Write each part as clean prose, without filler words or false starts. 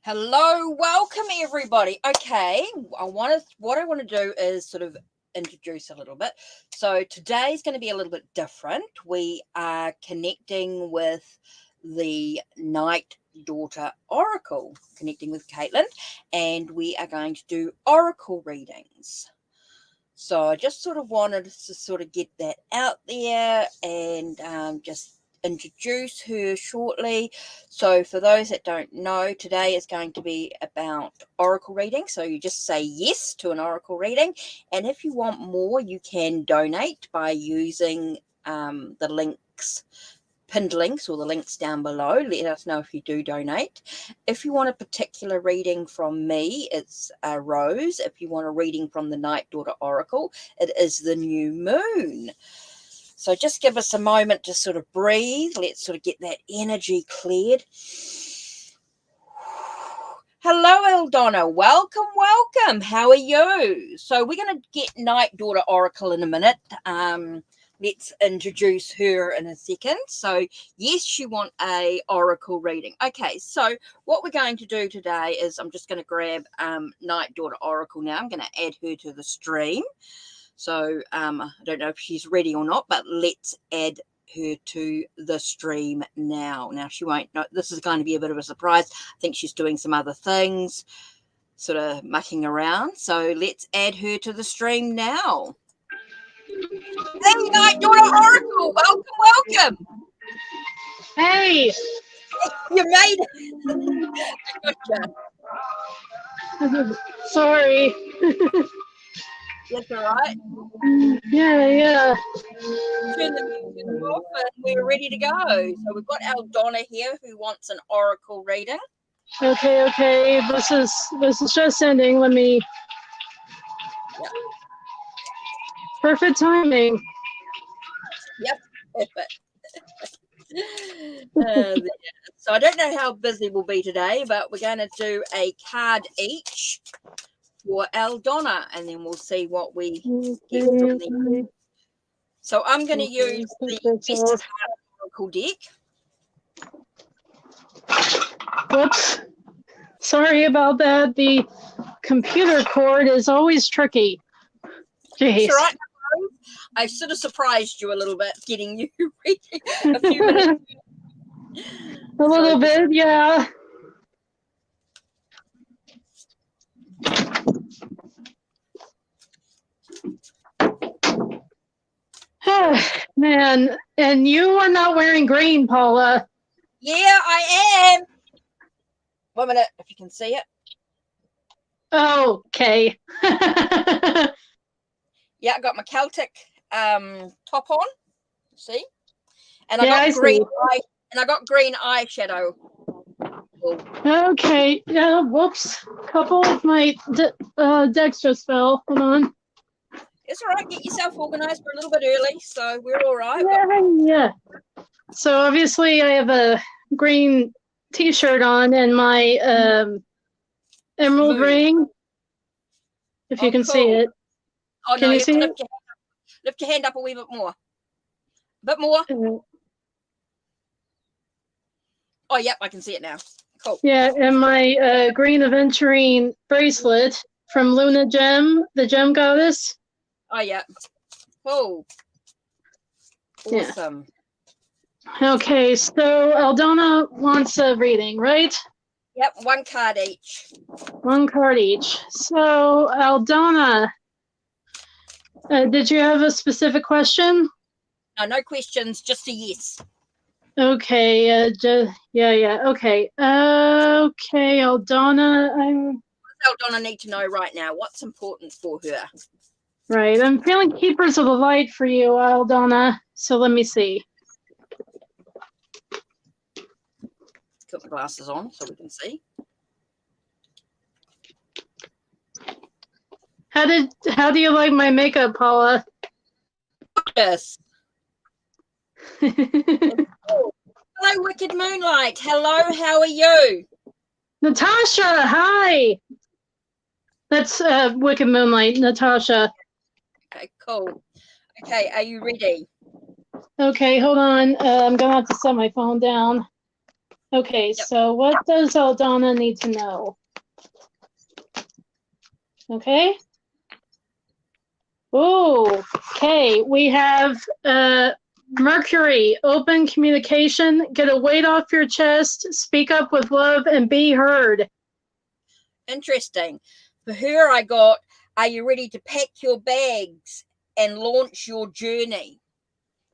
Hello, welcome everybody. Okay, what I want to do is sort of introduce a little bit. So today's going to be a little bit different. We are connecting with the Night Daughter Oracle, connecting with Caitlin, and we are going to do oracle readings. So I just sort of wanted to sort of get that out there and just introduce her shortly. So for those that don't know, today is going to be about oracle reading. So you just say yes to an oracle reading, and if you want more, you can donate by using the links, pinned links, or the links down below. Let us know if you do donate. If you want a particular reading from me, it's a rose. If you want a reading from the Night Daughter Oracle, it is the new moon. So just give us a moment to sort of breathe. Let's sort of get that energy cleared. Hello, Eldonna. Welcome. How are you? So we're going to get Night Daughter Oracle in a minute. Let's introduce her in a second. So yes, you want a oracle reading. Okay, so what we're going to do today is I'm just going to grab Night Daughter Oracle now. I'm going to add her to the stream. So I don't know if she's ready or not, but let's add her to the stream now. Now she won't know. This is going to be a bit of a surprise. I think she's doing some other things, sort of mucking around. So let's add her to the stream now. Hey, Night Daughter Oracle, welcome. Hey, You made it. Gotcha. Sorry. That's all right. Yeah. Turn the music off and we're ready to go. So we've got Eldonna here who wants an oracle reading. Okay. This is just ending. Let me. Yep. Perfect timing. Yep. So I don't know how busy we'll be today, but we're going to do a card each for Eldonna, and then we'll see what we get from there. So I'm going to use the best oracle deck. Whoops. Sorry about that. The computer cord is always tricky. Jeez. That's all right. I sort of surprised you a little bit getting you reading a few minutes. A little bit, yeah. Man, and you are not wearing green, Paula. Yeah, I am. 1 minute, if you can see it. Okay. Yeah, I got my Celtic top on. See? And I got green eyeshadow. Okay. Yeah. Whoops. Couple of my decks just fell. Hold on. It's all right. Get yourself organized. We're a little bit early, so we're all right. Yeah. So obviously I have a green T-shirt on and my emerald ring. If you can see it. Oh, can no, you see it? Lift your hand up a wee bit more. A bit more. Oh, yep, I can see it now. Cool. Yeah, and my green aventurine bracelet from Luna Gem, the gem goddess. Oh, yeah. Oh. Awesome. Yeah. Okay, so Eldonna wants a reading, right? Yep, 1 card each. 1 card each. So, Eldonna, did you have a specific question? No questions, just a yes. Okay, yeah. Okay, Eldonna, What does Eldonna need to know right now? What's important for her? Right, I'm feeling Keepers of the Light for you, Eldonna. So let me see. Put my glasses on so we can see. How do you like my makeup, Paula? Yes. Hello, Wicked Moonlight. Hello, how are you? Natasha, hi. That's Wicked Moonlight, Natasha. Okay, cool. Okay, are you ready? Okay, hold on. I'm gonna have to set my phone down. Okay, Yep. so what does Aldana need to know? Okay. Oh, okay. We have Mercury, open communication, get a weight off your chest, speak up with love, and be heard. Interesting. For her, I got, are you ready to pack your bags and launch your journey?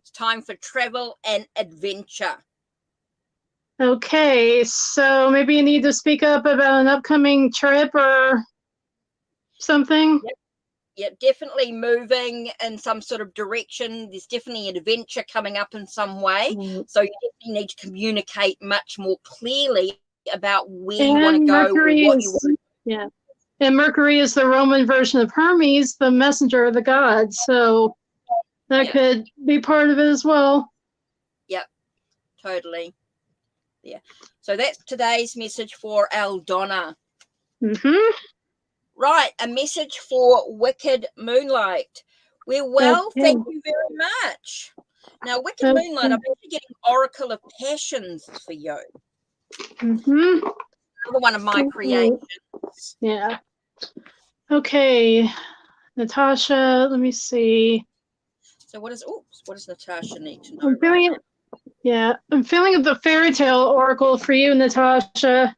It's time for travel and adventure. Okay, so maybe you need to speak up about an upcoming trip or something. Yep, definitely moving in some sort of direction. There's definitely an adventure coming up in some way. So you definitely need to communicate much more clearly about where you want to go or what you want. Yeah. And Mercury is the Roman version of Hermes, the messenger of the gods. So that could be part of it as well. Yep, totally. Yeah. So that's today's message for Aldana. Mm-hmm. Right, a message for Wicked Moonlight. We're well, thank you very much. Now, Wicked Moonlight, I'm actually getting Oracle of Passions for you. Mm-hmm. Another one of my creations. Yeah. Okay, Natasha, let me see. So what does Natasha need to know? I'm feeling the fairy tale oracle for you, Natasha.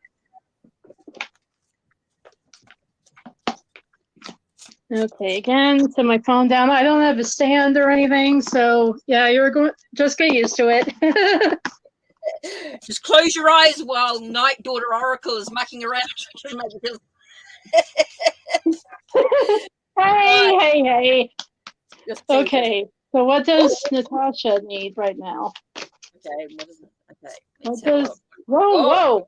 Okay, again, set my phone down. I don't have a stand or anything, so yeah, you're going just get used to it. Just close your eyes while Night Daughter Oracle is mucking around. Hey. Okay, so what does Natasha need right now? Okay, what is it? Okay, whoa.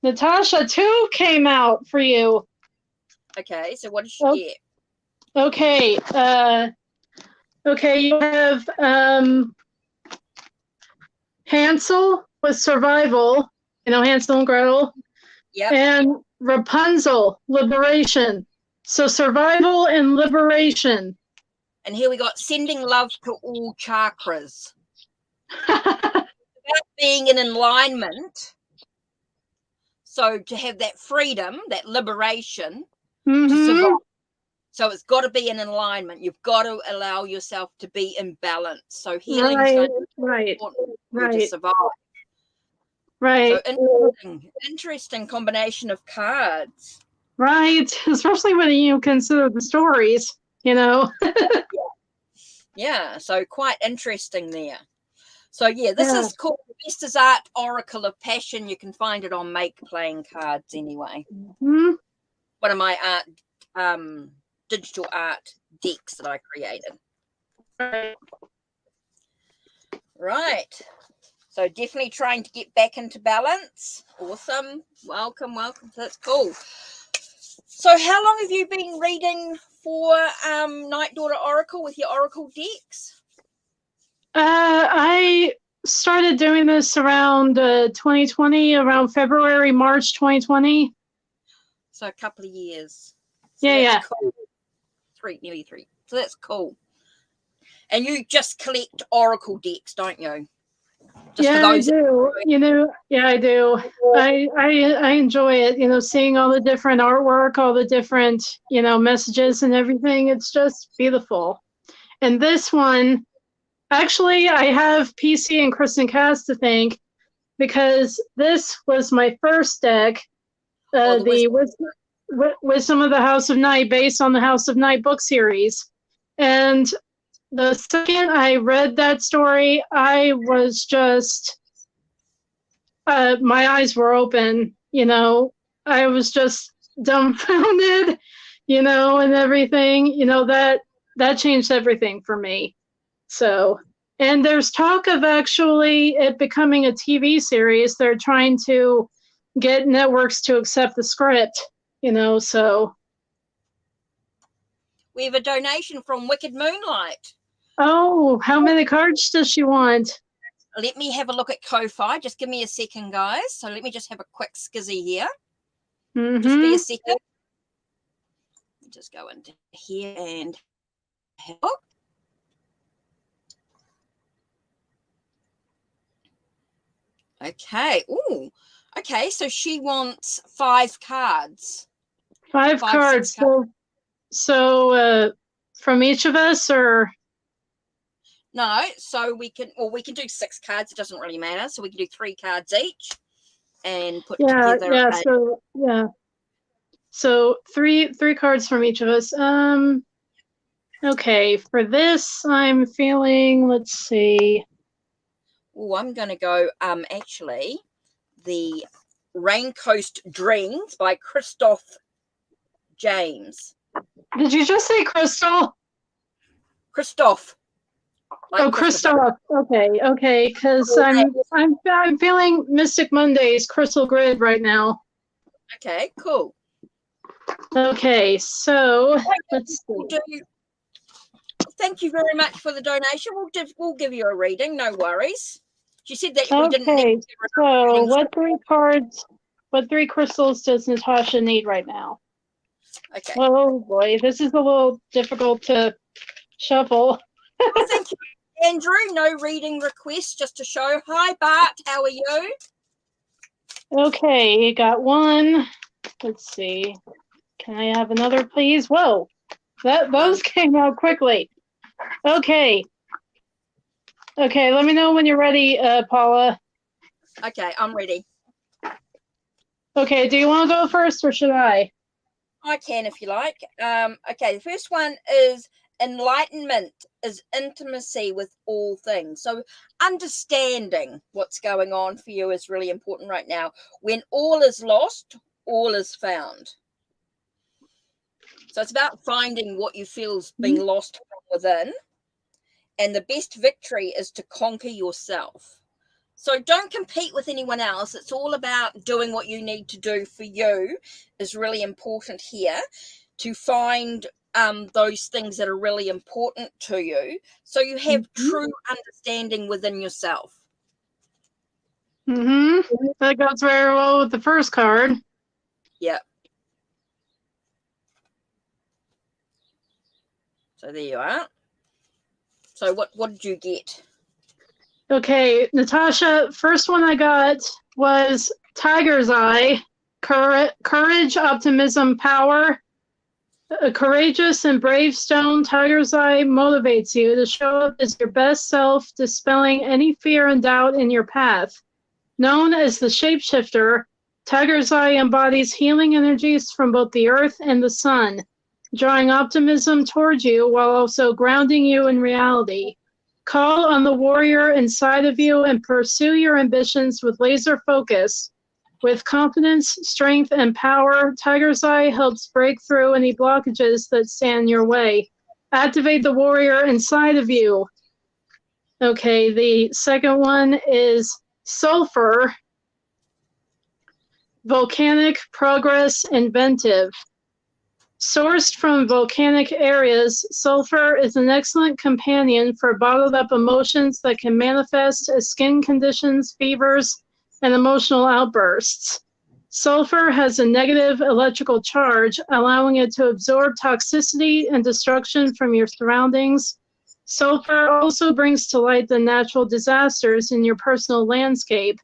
Natasha 2 came out for you. Okay, so what does she get? Okay, you have Hansel with survival, Hansel and Gretel. Yep. And Rapunzel, liberation. So survival and liberation. And here we got sending love to all chakras. About being in alignment. So to have that freedom, that liberation to survive. So it's got to be in alignment. You've got to allow yourself to be in balance. So healing is going to be important for you to survive. Right. So interesting combination of cards. Right. Especially when you consider the stories, Yeah. So quite interesting there. So yeah, this is called Vestas Art Oracle of Passion. You can find it on Make Playing Cards anyway. One of my digital art decks that I created. Right. So definitely trying to get back into balance. Awesome. Welcome. That's cool. So how long have you been reading for Night Daughter Oracle with your Oracle decks? I started doing this around 2020, around February, March 2020. So a couple of years. So that's cool. Nearly three. So that's cool. And you just collect Oracle decks, don't you? Just for those I do. I do. I enjoy it, seeing all the different artwork, all the different, messages and everything. It's just beautiful. And this one, actually, I have PC and Kristen Cass to thank because this was my first deck, the Wisdom of the House of Night, based on the House of Night book series. And the second I read that story, I was just, my eyes were open, I was just dumbfounded, and everything, that changed everything for me. So, and there's talk of actually it becoming a TV series. They're trying to get networks to accept the script, so. We have a donation from Wicked Moonlight. Oh, how many cards does she want? Let me have a look at Ko-Fi. Just give me a second, guys. So let me just have a quick skizzy here. Just be a second. Just go into here and have a look. Okay. Ooh. Okay, so she wants 5 cards. Five 5, 6 cards. cards. So from each of us, or No, so we can do 6 cards. It doesn't really matter. So we can do 3 cards each and put yeah, together yeah. a. So yeah, so three cards from each of us. Okay, for this, I'm feeling. Let's see. Oh, I'm going to go. Actually, the Rain Coast Dreams by Christoph James. Did you just say Crystal? Christoph. Like Oh, Christoph. Okay, because I'm feeling Mystic Mondays, Crystal Grid right now. Okay, cool. Okay, so let's see. Thank you very much for the donation. We'll give you a reading. No worries. She said that we didn't need Okay, to give so readings. what 3 crystals does Natasha need right now? Okay. Oh boy, this is a little difficult to shuffle. Well, thank you, Andrew. No reading request, just to show. Hi, Bart. How are you? Okay, you got 1. Let's see. Can I have another, please? Whoa, those came out quickly. Okay. Okay, let me know when you're ready, Paula. Okay, I'm ready. Okay, do you want to go first or should I? I can if you like. Okay, the first one is enlightenment is intimacy with all things. So understanding what's going on for you is really important right now. When all is lost, all is found. So it's about finding what you feel is being lost from within. And the best victory is to conquer yourself. So don't compete with anyone else. It's all about doing what you need to do for you is really important here, to find those things that are really important to you. So you have true understanding within yourself. That goes very well with the first card. Yeah. So there you are. So what did you get? Okay, Natasha, first one I got was Tiger's Eye, courage, optimism, power. A courageous and brave stone, Tiger's Eye motivates you to show up as your best self, dispelling any fear and doubt in your path. Known as the shapeshifter, Tiger's Eye embodies healing energies from both the earth and the sun, drawing optimism towards you while also grounding you in reality. Call on the warrior inside of you and pursue your ambitions with laser focus. With confidence, strength, and power, Tiger's Eye helps break through any blockages that stand in your way. Activate the warrior inside of you. Okay, the second one is Sulfur, volcanic, progress, inventive. Sourced from volcanic areas, sulfur is an excellent companion for bottled up emotions that can manifest as skin conditions, fevers, and emotional outbursts. Sulfur has a negative electrical charge, allowing it to absorb toxicity and destruction from your surroundings. Sulfur also brings to light the natural disasters in your personal landscape,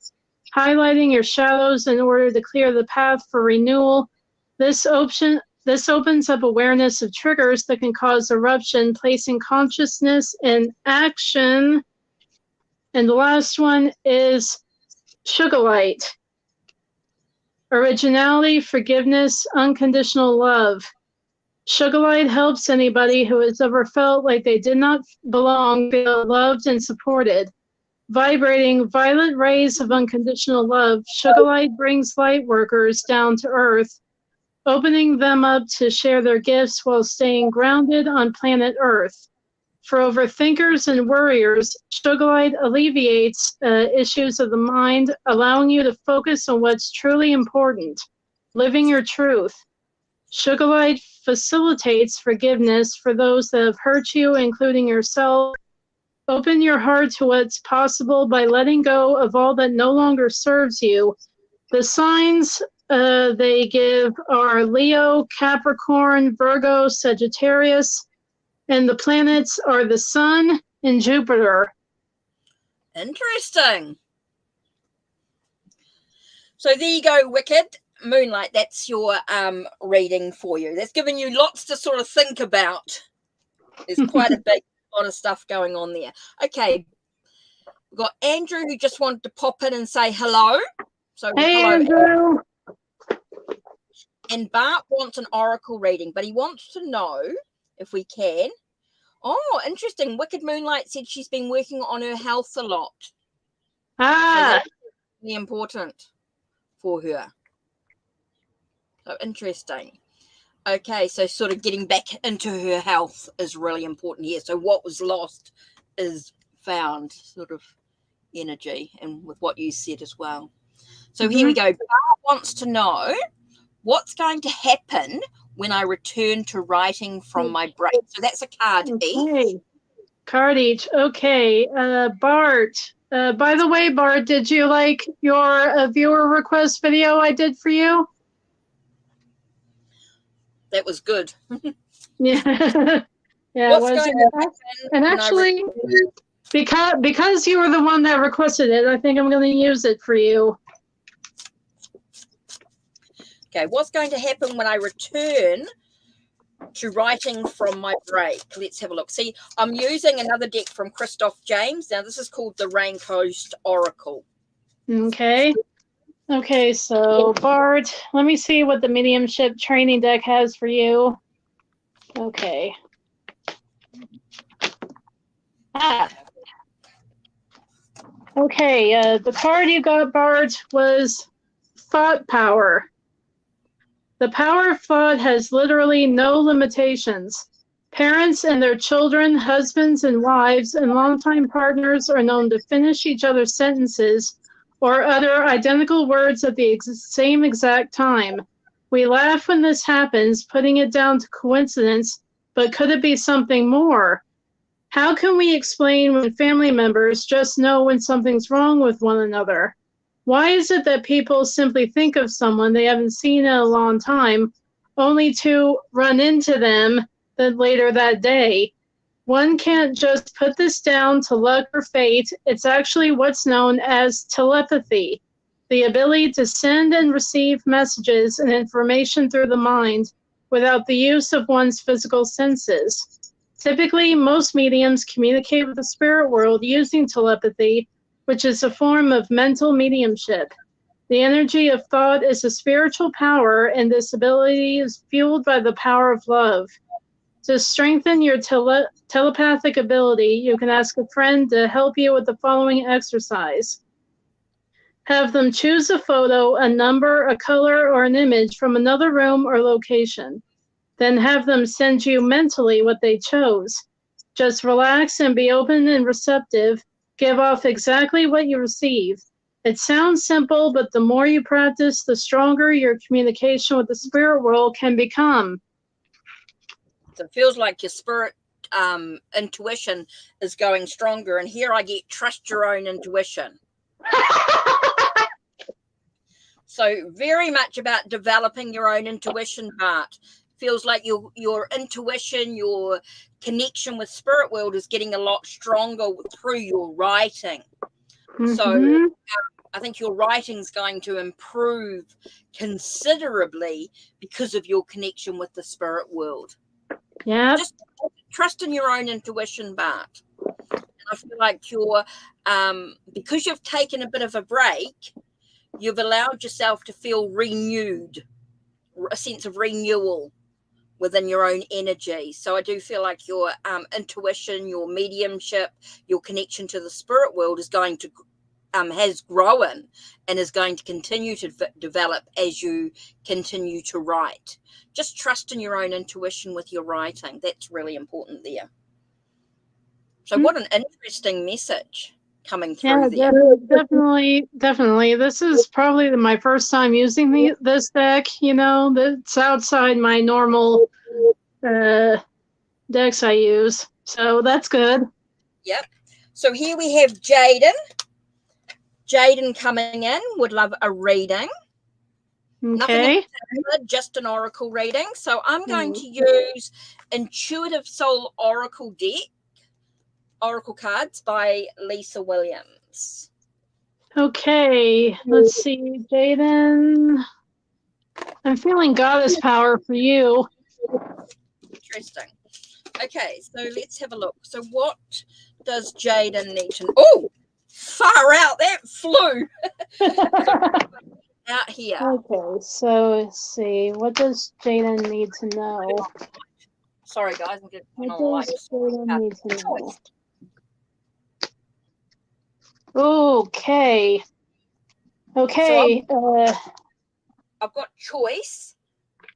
highlighting your shadows in order to clear the path for renewal. This opens up awareness of triggers that can cause eruption, placing consciousness in action. And the last one is Sugarlight. Originality, forgiveness, unconditional love. Sugarlight helps anybody who has ever felt like they did not belong feel loved and supported. Vibrating violet rays of unconditional love, Sugarlight brings light workers down to earth, opening them up to share their gifts while staying grounded on planet Earth. For overthinkers and worriers, Sugarlight alleviates issues of the mind, allowing you to focus on what's truly important, living your truth. Sugarlight facilitates forgiveness for those that have hurt you, including yourself. Open your heart to what's possible by letting go of all that no longer serves you. The signs they give are Leo, Capricorn, Virgo, Sagittarius, and the planets are the Sun and Jupiter. Interesting. So there you go, Wicked Moonlight. That's your reading for you. That's given you lots to sort of think about. There's quite a big lot of stuff going on there. Okay, we've got Andrew who just wanted to pop in and say hello. So Hey, hello, Andrew. And Bart wants an oracle reading, but he wants to know if we can. Oh, interesting. Wicked Moonlight said she's been working on her health a lot. Ah. So that's really important for her. So interesting. Okay, so sort of getting back into her health is really important here. So what was lost is found, sort of energy, and with what you said as well. So here we go. Bart wants to know what's going to happen when I return to writing from my break. So that's a card each. Card each. Okay. Bart. By the way, Bart, did you like your viewer request video I did for you? That was good. Yeah. Yeah, What's going to happen? And actually, because you were the one that requested it, I think I'm going to use it for you. Okay, what's going to happen when I return to writing from my break? Let's have a look. See, I'm using another deck from Christoph James. Now, this is called the Rain Coast Oracle. Okay. Okay, so Bart, let me see what the mediumship training deck has for you. Okay. Okay, the card you got, Bart, was Thought Power. The power of thought has literally no limitations. Parents and their children, husbands and wives, and longtime partners are known to finish each other's sentences or utter identical words at the same exact time. We laugh when this happens, putting it down to coincidence, but could it be something more? How can we explain when family members just know when something's wrong with one another? Why is it that people simply think of someone they haven't seen in a long time, only to run into them later that day? One can't just put this down to luck or fate. It's actually what's known as telepathy, the ability to send and receive messages and information through the mind without the use of one's physical senses. Typically, most mediums communicate with the spirit world using telepathy, which is a form of mental mediumship. The energy of thought is a spiritual power, and this ability is fueled by the power of love. To strengthen your telepathic ability, you can ask a friend to help you with the following exercise. Have them choose a photo, a number, a color, or an image from another room or location. Then have them send you mentally what they chose. Just relax and be open and receptive. Give off exactly what you receive. It sounds simple, but the more you practice, the stronger your communication with the spirit world can become. So it feels like your spirit intuition is going stronger. And here I get trust your own intuition. So very much about developing your own intuition, Bart. Feels like your intuition, your connection with spirit world is getting a lot stronger through your writing. So I think your writing's going to improve considerably because of your connection with the spirit world. Yeah. Just trust in your own intuition, Bart. And I feel like you're because you've taken a bit of a break, you've allowed yourself to feel renewed, a sense of renewal within your own energy. So I do feel like your intuition, your mediumship, your connection to the spirit world is going to has grown and is going to continue to develop as you continue to write. Just trust in your own intuition with your writing. That's really important there. So what an interesting message coming through there. Definitely. This is probably my first time using this deck. You know, it's outside my normal decks I use. So that's good. Yep. So here we have Jaden. Jaden coming in, would love a reading. Okay. Nothing particular, just an oracle reading. So I'm going to use Intuitive Soul Oracle deck, Oracle cards by Lisa Williams. Okay, let's see, Jaden. I'm feeling goddess power for you. Interesting. Okay, so let's have a look. So what does Jaden need to... Oh, far out. That flew out here. Okay, so let's see. What does Jaden need to know? Sorry, guys. I'm getting What on light. does Jaden need to know? Okay. Okay. So I've got choice,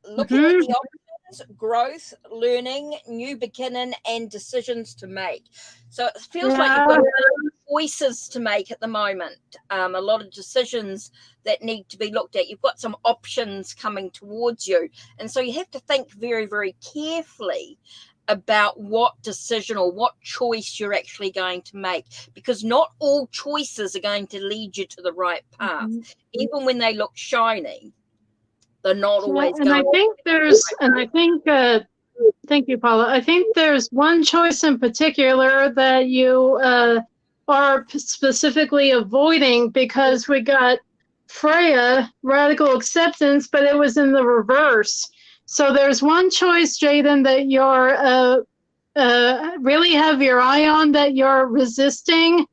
looking at the options, growth, learning, new beginning, and decisions to make. So it feels like you've got choices to make at the moment. A lot of decisions that need to be looked at. You've got some options coming towards you. And so you have to think very, very carefully about what decision or what choice you're actually going to make, because not all choices are going to lead you to the right path. Even when they look shiny, they're not always and going. I think thank you, Paula. I think there's one choice in particular that you are specifically avoiding, because we got Freya, radical acceptance, but it was in the reverse. So there's one choice, Jaden, that you're really have your eye on, that you're resisting,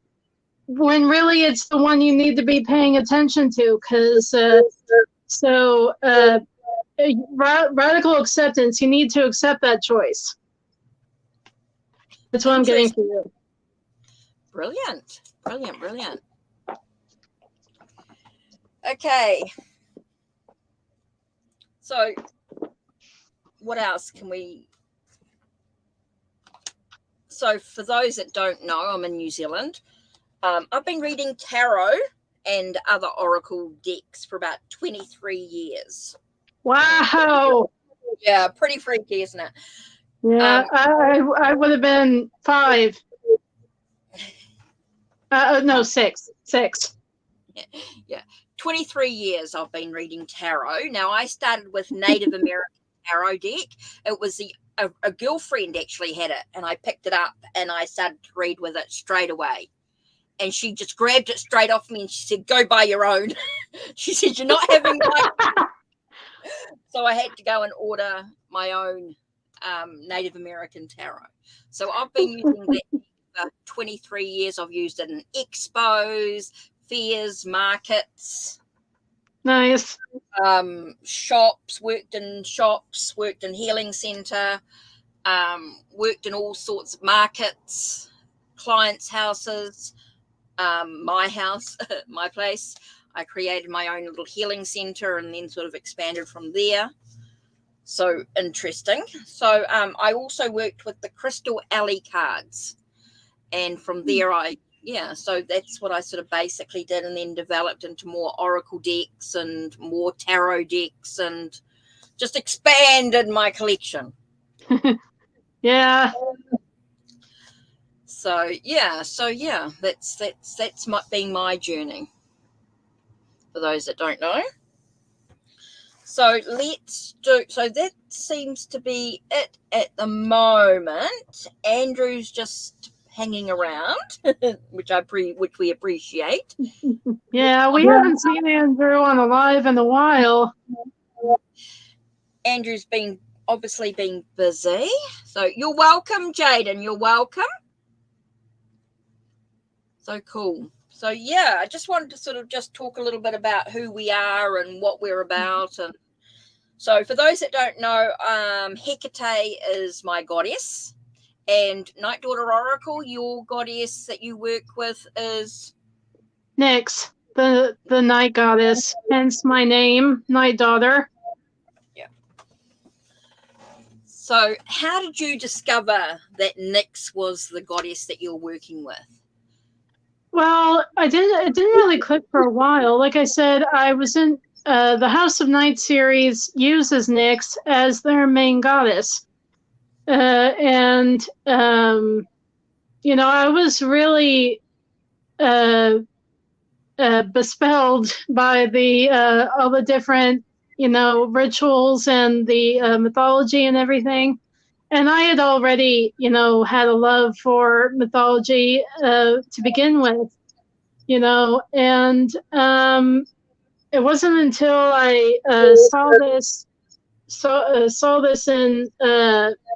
when really it's the one you need to be paying attention to, because radical acceptance, you need to accept that choice. That's what I'm getting for you. Brilliant. Brilliant. Brilliant. Okay. So what else can we... So for those that don't know, I'm in New Zealand. I've been reading tarot and other oracle decks for about 23 years. Wow. Yeah, pretty freaky, isn't it? Yeah, I would have been 5. No, 6. Yeah. 23 years I've been reading tarot. Now, I started with Native American tarot deck. It was a girlfriend actually had it, and I picked it up and I started to read with it straight away. And she just grabbed it straight off me and she said, "Go buy your own." She said, "You're not having mine." So I had to go and order my own Native American tarot. So I've been using that for 23 years. I've used it in expos, fairs, markets. Nice. Shops, worked in healing center, worked in all sorts of markets, clients' houses, my house, my place. I created my own little healing center and then sort of expanded from there. So interesting. So I also worked with the Crystal Alley cards, and from there so that's what I sort of basically did, and then developed into more oracle decks and more tarot decks and just expanded my collection. Yeah. So that's been my journey, for those that don't know. So that seems to be it at the moment. Andrew's just hanging around, which we appreciate. Yeah, we haven't seen Andrew on a live in a while. Andrew's obviously been busy. So you're welcome, Jaden. You're welcome. So cool. So yeah, I just wanted to sort of just talk a little bit about who we are and what we're about. And so for those that don't know, Hekate is my goddess, and Night Daughter Oracle, your goddess that you work with, is Nyx, the night goddess, hence my name, Night Daughter. Yeah. So how did you discover that Nyx was the goddess that you're working with? Well, it didn't really click for a while. Like I said, I was in the House of Night series uses Nyx as their main goddess. And I was really bespelled by all the different, rituals and the mythology and everything. And I had already, had a love for mythology to begin with. and it wasn't until I saw this in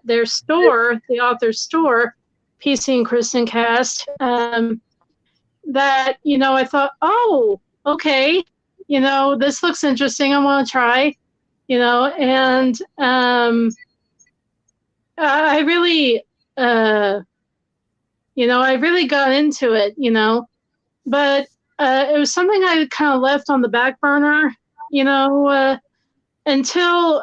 their store, the author's store, PC and Kristen Cast, that I thought, oh, okay, this looks interesting. I want to try, and I really, I really got into it, but it was something I kind of left on the back burner, until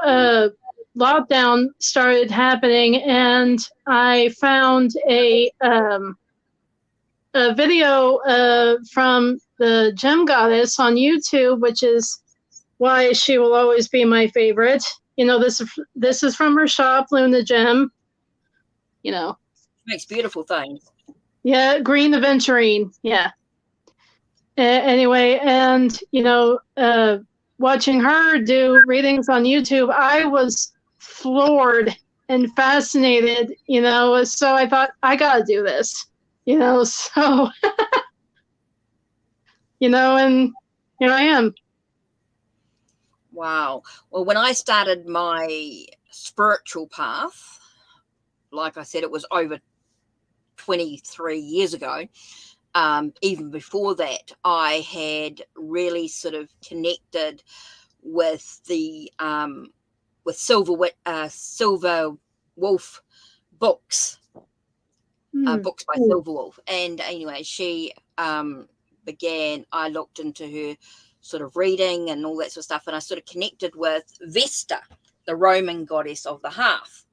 lockdown started happening, and I found a video from the Gem Goddess on YouTube, which is why she will always be my favorite. This is from her shop, Luna Gem. She makes beautiful things. Yeah, Green Aventurine. Yeah. Anyway, and watching her do readings on YouTube, I was floored and fascinated. So I thought, I gotta do this. So and here I am. Wow. Well, when I started my spiritual path, like I said, it was over 23 years ago. Even before that, I had really sort of connected with the with Silver Wolf books, books by Silver Wolf. And anyway, she I looked into her sort of reading and all that sort of stuff, and I sort of connected with Vesta, the Roman goddess of the hearth.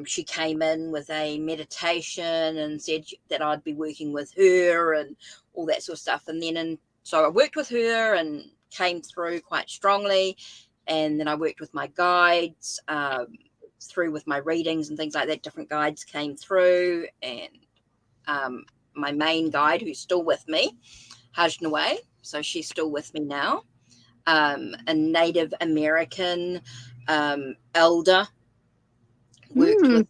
She came in with a meditation and said that I'd be working with her and all that sort of stuff. And so I worked with her and came through quite strongly. And then I worked with my guides, through with my readings and things like that. Different guides came through, and my main guide, who's still with me, Hajnaway, so she's still with me now, a Native American elder, worked with me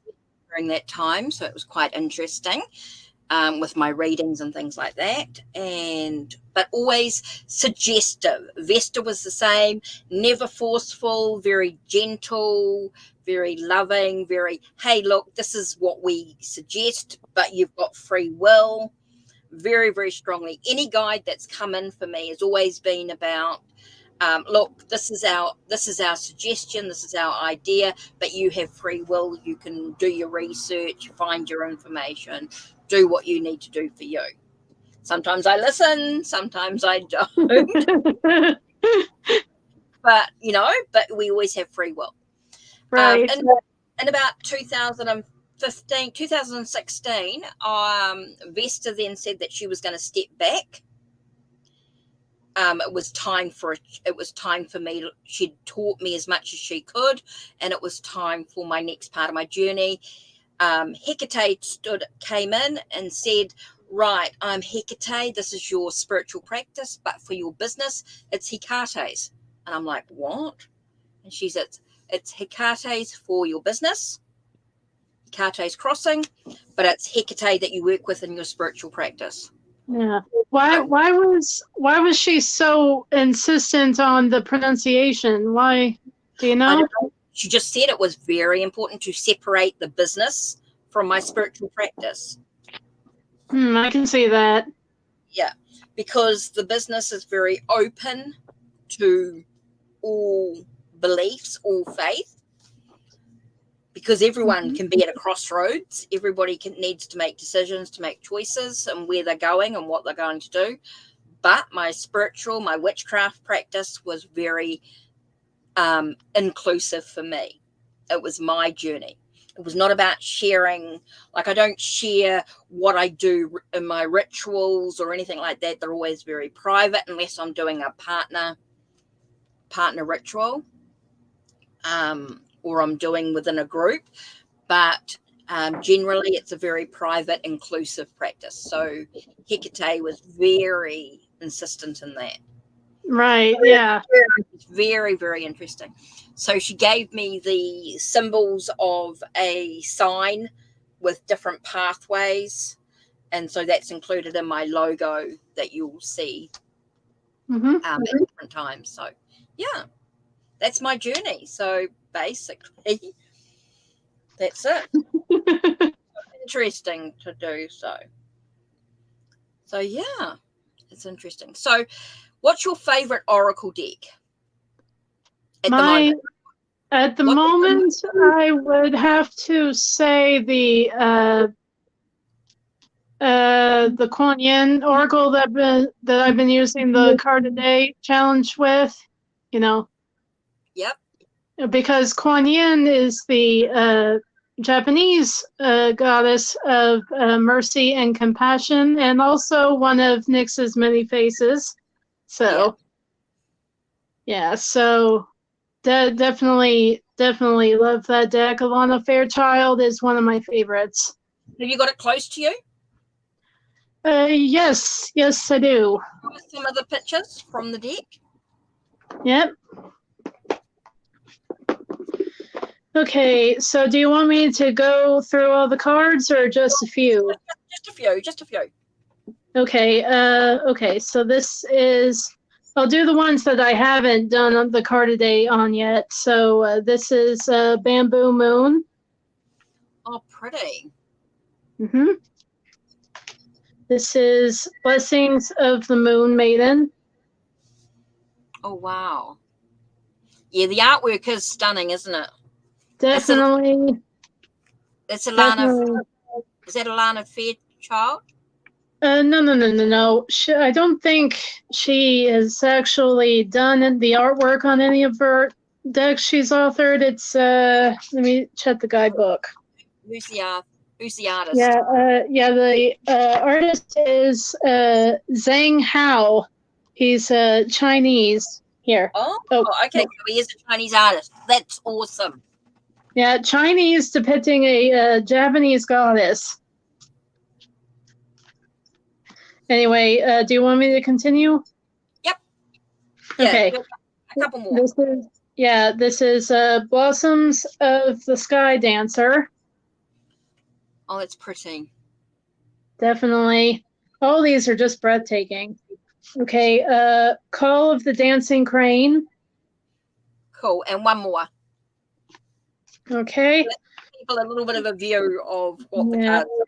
during that time, so it was quite interesting, with my readings and things like that. But always suggestive. Vesta was the same, never forceful, very gentle, very loving, very, hey, look, this is what we suggest, but you've got free will. Very, very strongly. Any guide that's come in for me has always been about, look, this is our suggestion, this is our idea, but you have free will. You can do your research, find your information, do what you need to do for you. Sometimes I listen, sometimes I don't. but we always have free will. Right. In about 2016, Vesta then said that she was going to step back. It was time for me. She'd taught me as much as she could, and it was time for my next part of my journey. Hekate came in and said, right, I'm Hekate, this is your spiritual practice, but for your business, it's Hekate's. And I'm like, what? And she said, it's Hekate's for your business, Hekate's crossing, but it's Hekate that you work with in your spiritual practice. Yeah. Why was she so insistent on the pronunciation? Why? Do you know? She just said it was very important to separate the business from my spiritual practice. I can see that. Yeah, because the business is very open to all beliefs, all faith, because everyone can be at a crossroads. Everybody needs to make decisions, to make choices, and where they're going and what they're going to do. But my witchcraft practice was very inclusive for me. It was my journey. It was not about sharing. Like, I don't share what I do in my rituals or anything like that. They're always very private, unless I'm doing a partner ritual, or I'm doing within a group. But generally, it's a very private, inclusive practice. So Hekate was very insistent in that. Right, yeah. It's very, very interesting. So she gave me the symbols of a sign with different pathways And so that's included in my logo that you'll see at different times. So, yeah, that's my journey. So basically, that's it. Interesting to do so. So, yeah, it's interesting. So, what's your favorite Oracle deck at the moment? At the moment, I would have to say the Kuan Yin Oracle that I've been using the card a day challenge with, you know. Yep. Because Kuan Yin is the Japanese goddess of mercy and compassion, and also one of Nyx's many faces. So, yeah, so definitely love that deck. Alana Fairchild is one of my favorites. Have you got it close to you? Yes, I do. Some of the pictures from the deck. Yep. Okay, so do you want me to go through all the cards or just a few? Just a few. Okay, okay, so this is, I'll do the ones that I haven't done on the card a day on yet. So this is Bamboo Moon. Oh, pretty. This is Blessings of the Moon Maiden. Oh, wow. Yeah, the artwork is stunning, isn't it? Definitely. It's Alana. Is that Alana Fairchild? No. I don't think she has actually done the artwork on any of her decks she's authored. It's let me check the guidebook. Who's the artist? The artist is Zhang Hao. He's Chinese. Here. Oh, okay. So he is a Chinese artist. That's awesome. Yeah, Chinese depicting a Japanese goddess. Anyway, do you want me to continue? Yep. Okay. Yeah, a couple more. This is Blossoms of the Sky Dancer. Oh, it's pretty. Definitely. All these are just breathtaking. Okay, Call of the Dancing Crane. Cool. And one more. Okay. Let's give people a little bit of a view of what the cards are.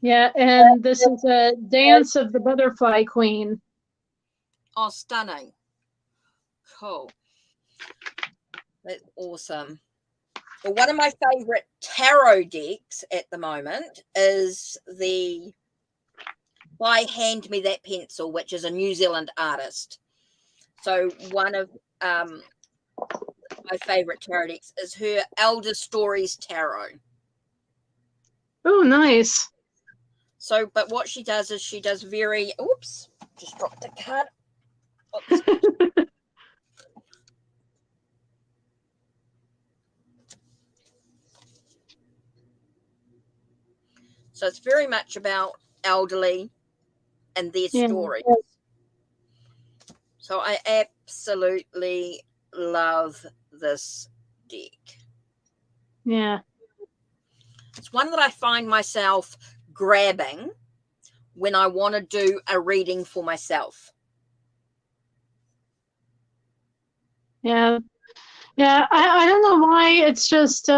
Yeah, and this is a Dance of the Butterfly Queen. Oh, stunning. Cool. That's awesome. Well, one of my favorite tarot decks at the moment is the by Hand Me That Pencil, which is a New Zealand artist. So one of my favorite tarot decks is her Elder Stories Tarot. Oh, nice. So, but what she does is she does very, oops, just dropped the card. Oops. So it's very much about elderly and their stories. So I absolutely love this deck. Yeah. It's one that I find myself grabbing when I want to do a reading for myself. Yeah. I don't know why. It's just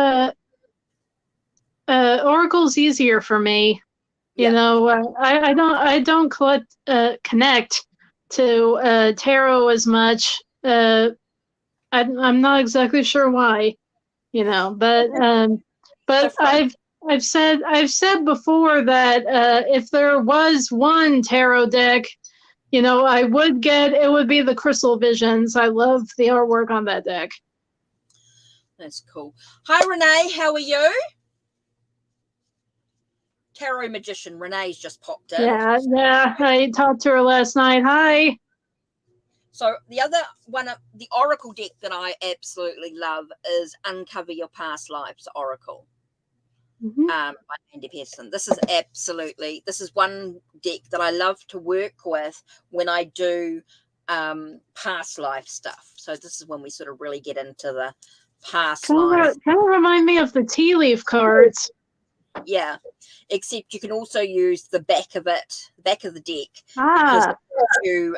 Oracle's easier for me. You know, I don't connect to tarot as much. I'm not exactly sure why. You know, but I've said before that if there was one tarot deck, you know, it would be the Crystal Visions. I love the artwork on that deck. That's cool. Hi, Renee. How are you? Tarot Magician. Renee's just popped in. Yeah. I talked to her last night. Hi. So the other one, the Oracle deck that I absolutely love is Uncover Your Past Lives Oracle. By Andy Pearson. This is one deck that I love to work with when I do past life stuff. So this is when we sort of really get into the past life. Kind of remind me of the tea leaf cards. Yeah, except you can also use the back of it, back of the deck, because Ah, it gives you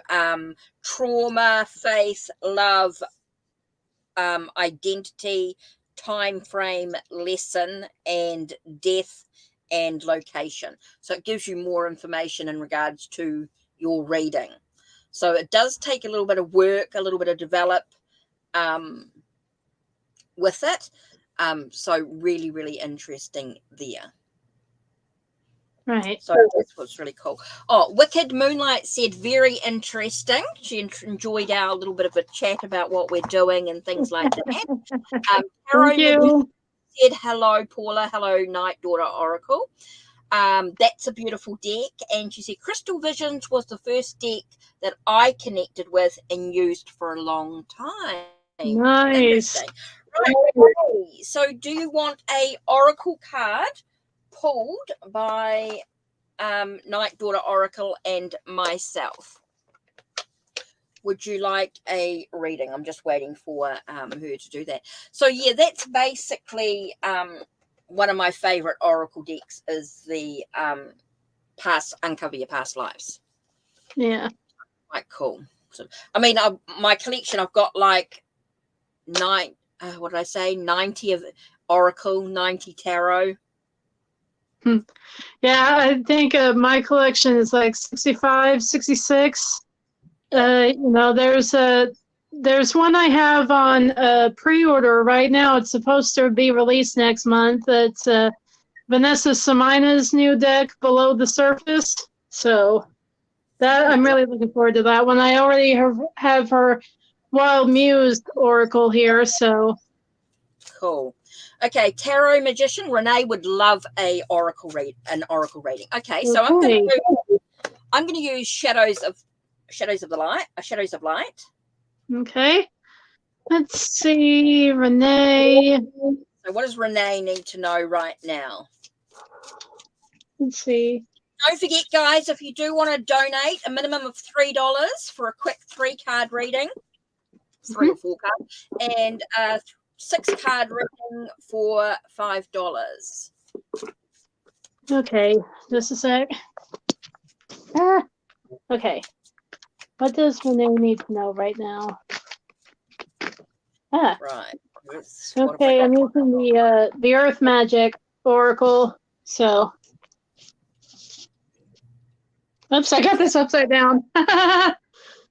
trauma, faith, love, identity, time frame, lesson, and death and location. So it gives you more information in regards to your reading. So it does take a little bit of work, a little bit of develop with it. So really, really interesting there. right. So that's what's really cool. Oh, Wicked Moonlight said very interesting. She enjoyed our little bit of a chat about what we're doing and things like that. Thank you. Said hello, Paula. Hello, Night Daughter Oracle. That's a beautiful deck. And she said Crystal Visions was the first deck that I connected with and used for a long time. Nice. Interesting. Right. So do you want a oracle card pulled by Night Daughter Oracle and myself? Would you like a reading? I'm just waiting for her to do that. So yeah, that's basically one of my favorite oracle decks is the Uncover Your Past Lives. Yeah. Quite cool. So, I mean, my collection, I've got like 90 of oracle, 90 tarot. Yeah, I think my collection is like 65, 66. Yeah. There's one I have on pre-order right now. It's supposed to be released next month. It's Vanessa Samina's new deck, Below the Surface. So that I'm really looking forward to that one. I already have her Wild Muse Oracle here, so Cool. Okay, Tarot Magician Renee would love an oracle reading. Okay, so okay. I'm going to use Shadows of Light. Okay. Let's see, Renee. So what does Renee need to know right now? Let's see. Don't forget, guys, if you do want to donate a minimum of $3 for a quick 3-card reading, 3 or 4 cards, and 6-card reading for $5. Okay, just a sec. Okay. What does Renee need to know right now? Right. Okay, I'm using the Earth Magic Oracle. So, oops, I got this upside down.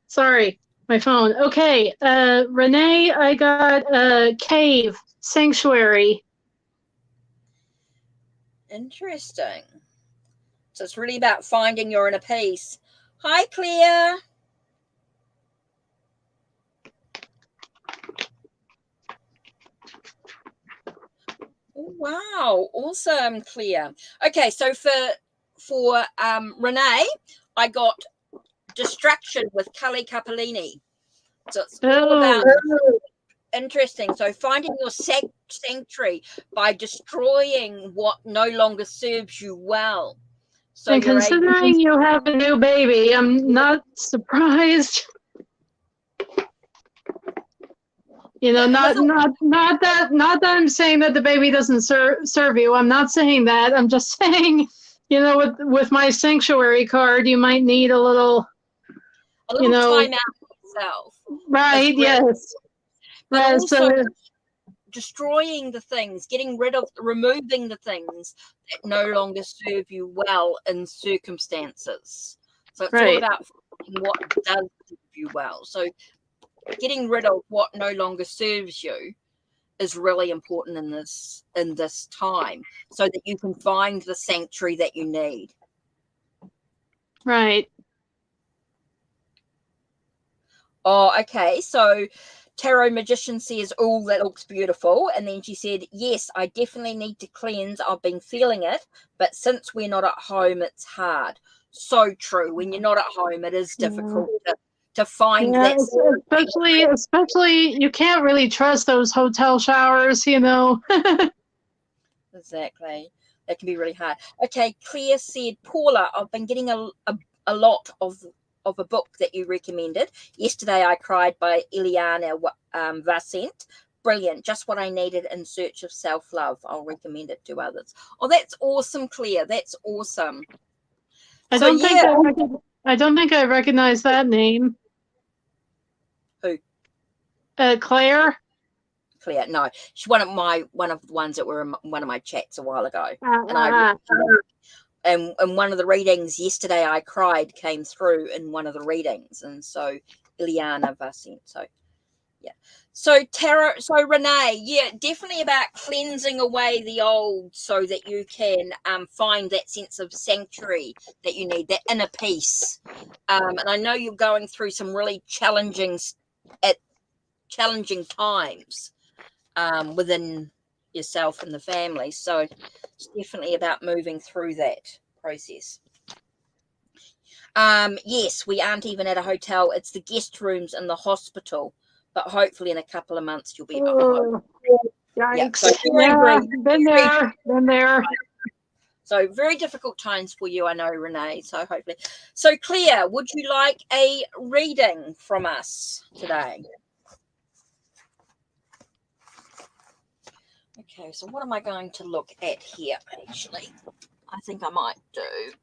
Sorry, my phone. Okay, Renee, I got Cave Sanctuary. Interesting. So it's really about finding your inner peace. Hi, Claire. Wow, awesome, Claire. Okay, so for Renee, I got Distraction with Kali Capellini. So it's all about interesting. So finding your sanctuary by destroying what no longer serves you well. So and considering you have a new baby, I'm not surprised. You know, not that I'm saying that the baby doesn't serve you. I'm not saying that. I'm just saying, you know, with my sanctuary card, you might need a little time out for yourself. Right. Yes. But also destroying the things, removing the things that no longer serve you well in circumstances. So it's all about what does serve you well. So getting rid of what no longer serves you is really important in this time, so that you can find the sanctuary that you need. Right. Oh, okay. So Tarot Magician says, oh, that looks beautiful. And then she said, yes, I definitely need to cleanse. I've been feeling it, but since we're not at home, it's hard. So true. When you're not at home, it is difficult to find that. Especially you can't really trust those hotel showers, you know. Exactly. That can be really hard. Okay, Claire said, Paula, I've been getting a lot of a book that you recommended. Yesterday I Cried by Eliana Vasent. brilliant. Just what I needed in search of self-love. I'll recommend it to others. Oh, that's awesome, Claire. That's awesome. I don't think I recognize that name. Who? Claire. Claire. No, she's one of the ones that were in one of my chats a while ago. And one of the readings yesterday, I cried came through in one of the readings, and so Ileana Vasint. So yeah. So Renee, yeah, definitely about cleansing away the old so that you can find that sense of sanctuary that you need, that inner peace. And I know you're going through some really challenging times within yourself and the family. So it's definitely about moving through that process. Yes, we aren't even at a hotel. It's the guest rooms in the hospital. But hopefully in a couple of months you'll be home. Yikes. Yeah, Been there. So very difficult times for you, I know, Renee. So hopefully. So Claire, would you like a reading from us today? Okay, so what am I going to look at here, actually? I think I might do.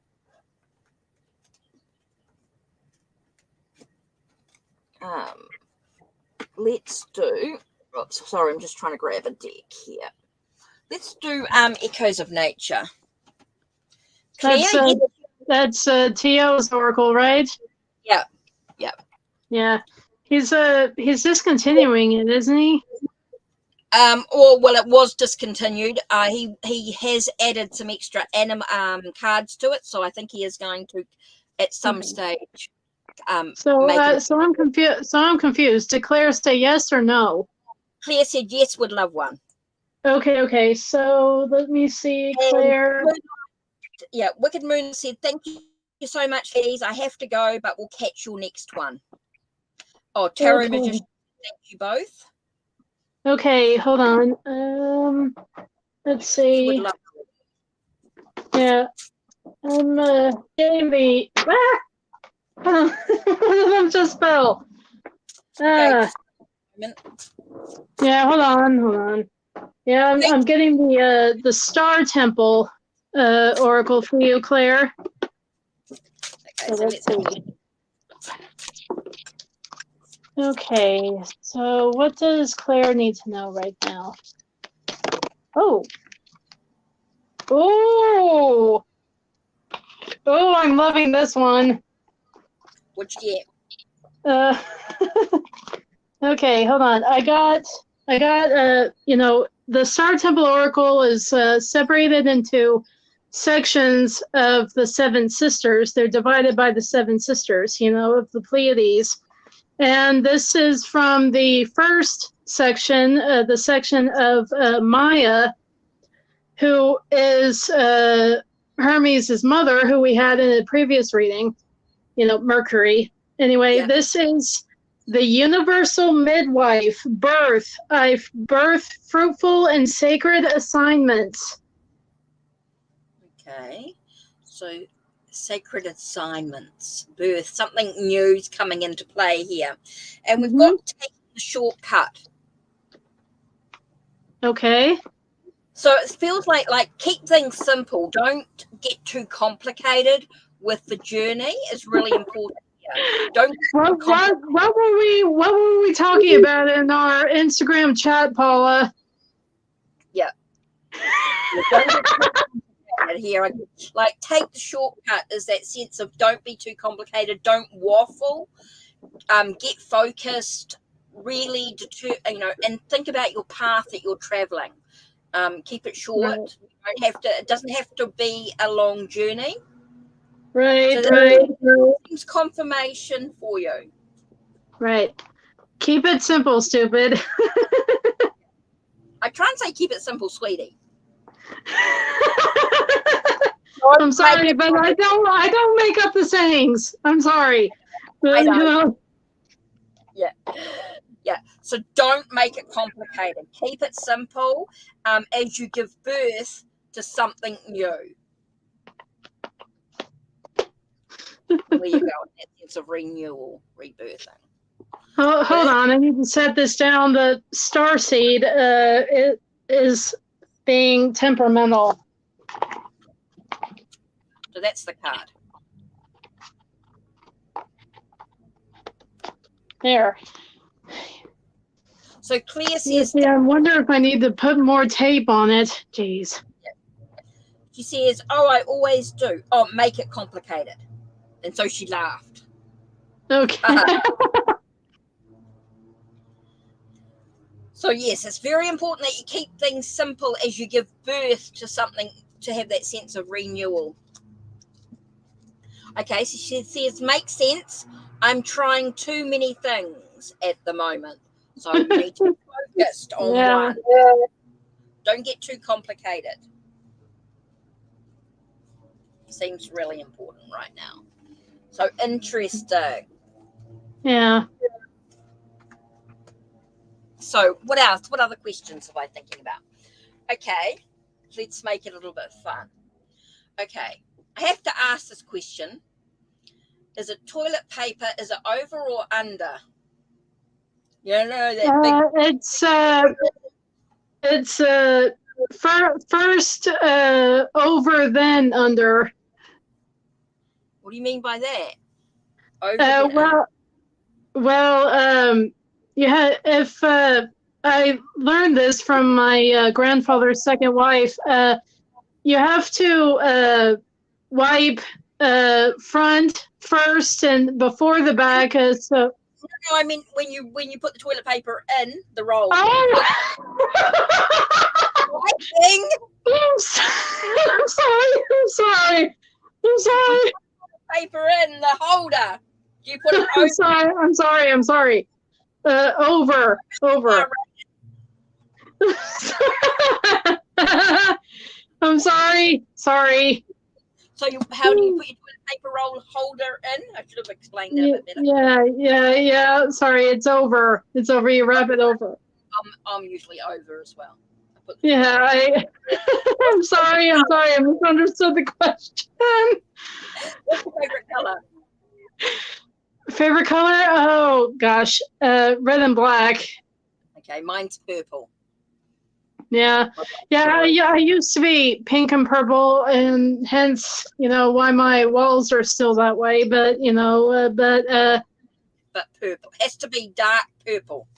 Let's do. Oops, sorry, I'm just trying to grab a deck here. Let's do Echoes of Nature. Claire, that's Tio's oracle, right? Yeah. He's discontinuing it, isn't he? Well, it was discontinued. He has added some extra cards to it, so I think he is going to, at some stage. So I'm confused. I'm confused. Did Claire say yes or no? Claire said yes, would love one. Okay. So let me see, Claire. Wicked Moon said, thank you so much, ladies. I have to go, but we'll catch your next one. Oh, Tarot Magician, thank you both. Okay, hold on. Let's see. Yeah, I'm getting the. One of them just fell. Yeah, hold on. Yeah, I'm getting the Star Temple oracle for you, Claire. Okay, so let's see. Okay, so what does Claire need to know right now? Oh, I'm loving this one. What'd you get? Okay, hold on. I got the Star Temple Oracle is separated into sections of the seven sisters. They're divided by the seven sisters, of the Pleiades. And this is from the first section, the section of Maya, who is Hermes' mother, who we had in a previous reading, Mercury. Anyway, This is the universal midwife, birth. I've birthed fruitful and sacred assignments. Okay, so sacred assignments, birth, something new is coming into play here. And we've got taking the shortcut. Okay. So it feels like keep things simple. Don't get too complicated with the journey is really important here. Don't what were we talking about in our Instagram chat, Paula? Yeah. Here, take the shortcut is that sense of don't be too complicated, don't waffle, get focused, really and think about your path that you're traveling. Keep it short. Right. It doesn't have to be a long journey. Right. Seems confirmation for you. Right. Keep it simple, stupid. I try and say keep it simple, sweetie. I'm sorry, but I don't make up the sayings. I'm sorry. I know. Yeah. So don't make it complicated. Keep it simple as you give birth to something new. There you go. That sense of renewal, rebirthing. Hold on, I need to set this down. The starseed it is being temperamental. So that's the card. There. So Claire says, I wonder if I need to put more tape on it. Jeez. she says, oh, I always do. Oh, make it complicated. And so she laughed. Okay. So yes, it's very important that you keep things simple as you give birth to something, to have that sense of renewal. Okay, so she says, makes sense. I'm trying too many things at the moment. So you need to be focused on one. Don't get too complicated. Seems really important right now. So interesting. Yeah. So what else? What other questions am I thinking about? Okay, let's make it a little bit fun. Okay, I have to ask this question. Is it toilet paper? Is it over or under? You know that big. It's first over, then under. What do you mean by that? Over. Yeah. If I learned this from my grandfather's second wife, you have to wipe front first and before the back. So. No, I mean when you put the toilet paper in the roll. Oh. I'm sorry. Paper in the holder. Do you put it over? I'm sorry. Over. I'm sorry. So how do you put your toilet paper roll holder in? I should have explained that a bit better. Yeah. Sorry, it's over. You wrap it over. I'm usually over as well. I'm sorry. I misunderstood the question. What's your favorite color? Favorite color? Oh gosh, red and black. Okay, mine's purple. Yeah. I used to be pink and purple, and hence, why my walls are still that way. But but purple has to be dark purple.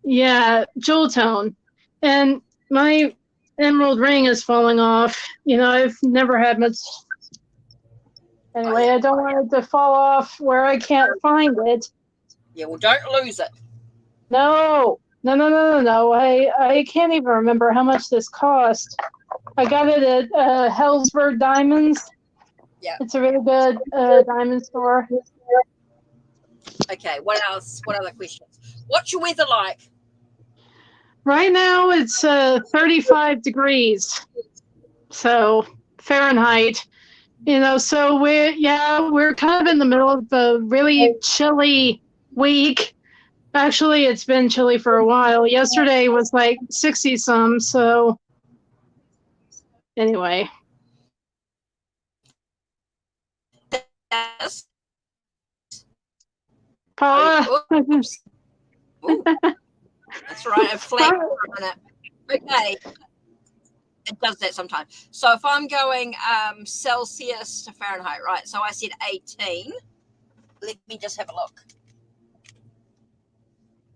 Yeah, jewel tone, and my emerald ring is falling off. I've never had much. Anyway, I don't want it to fall off where I can't find it. Yeah, well, don't lose it. No. I can't even remember how much this cost. I got it at Hellsberg Diamonds. Yeah. It's a really good diamond store. Okay, what else? What other questions? What's your weather like? Right now it's 35 degrees. So Fahrenheit. So we're kind of in the middle of a really chilly week. Actually, it's been chilly for a while. Yesterday was like 60 some, so anyway. Yes. Paula. Oops. That's right, a flag for a minute. Okay. It does that sometimes. So if I'm going Celsius to Fahrenheit, right? So I said 18. Let me just have a look.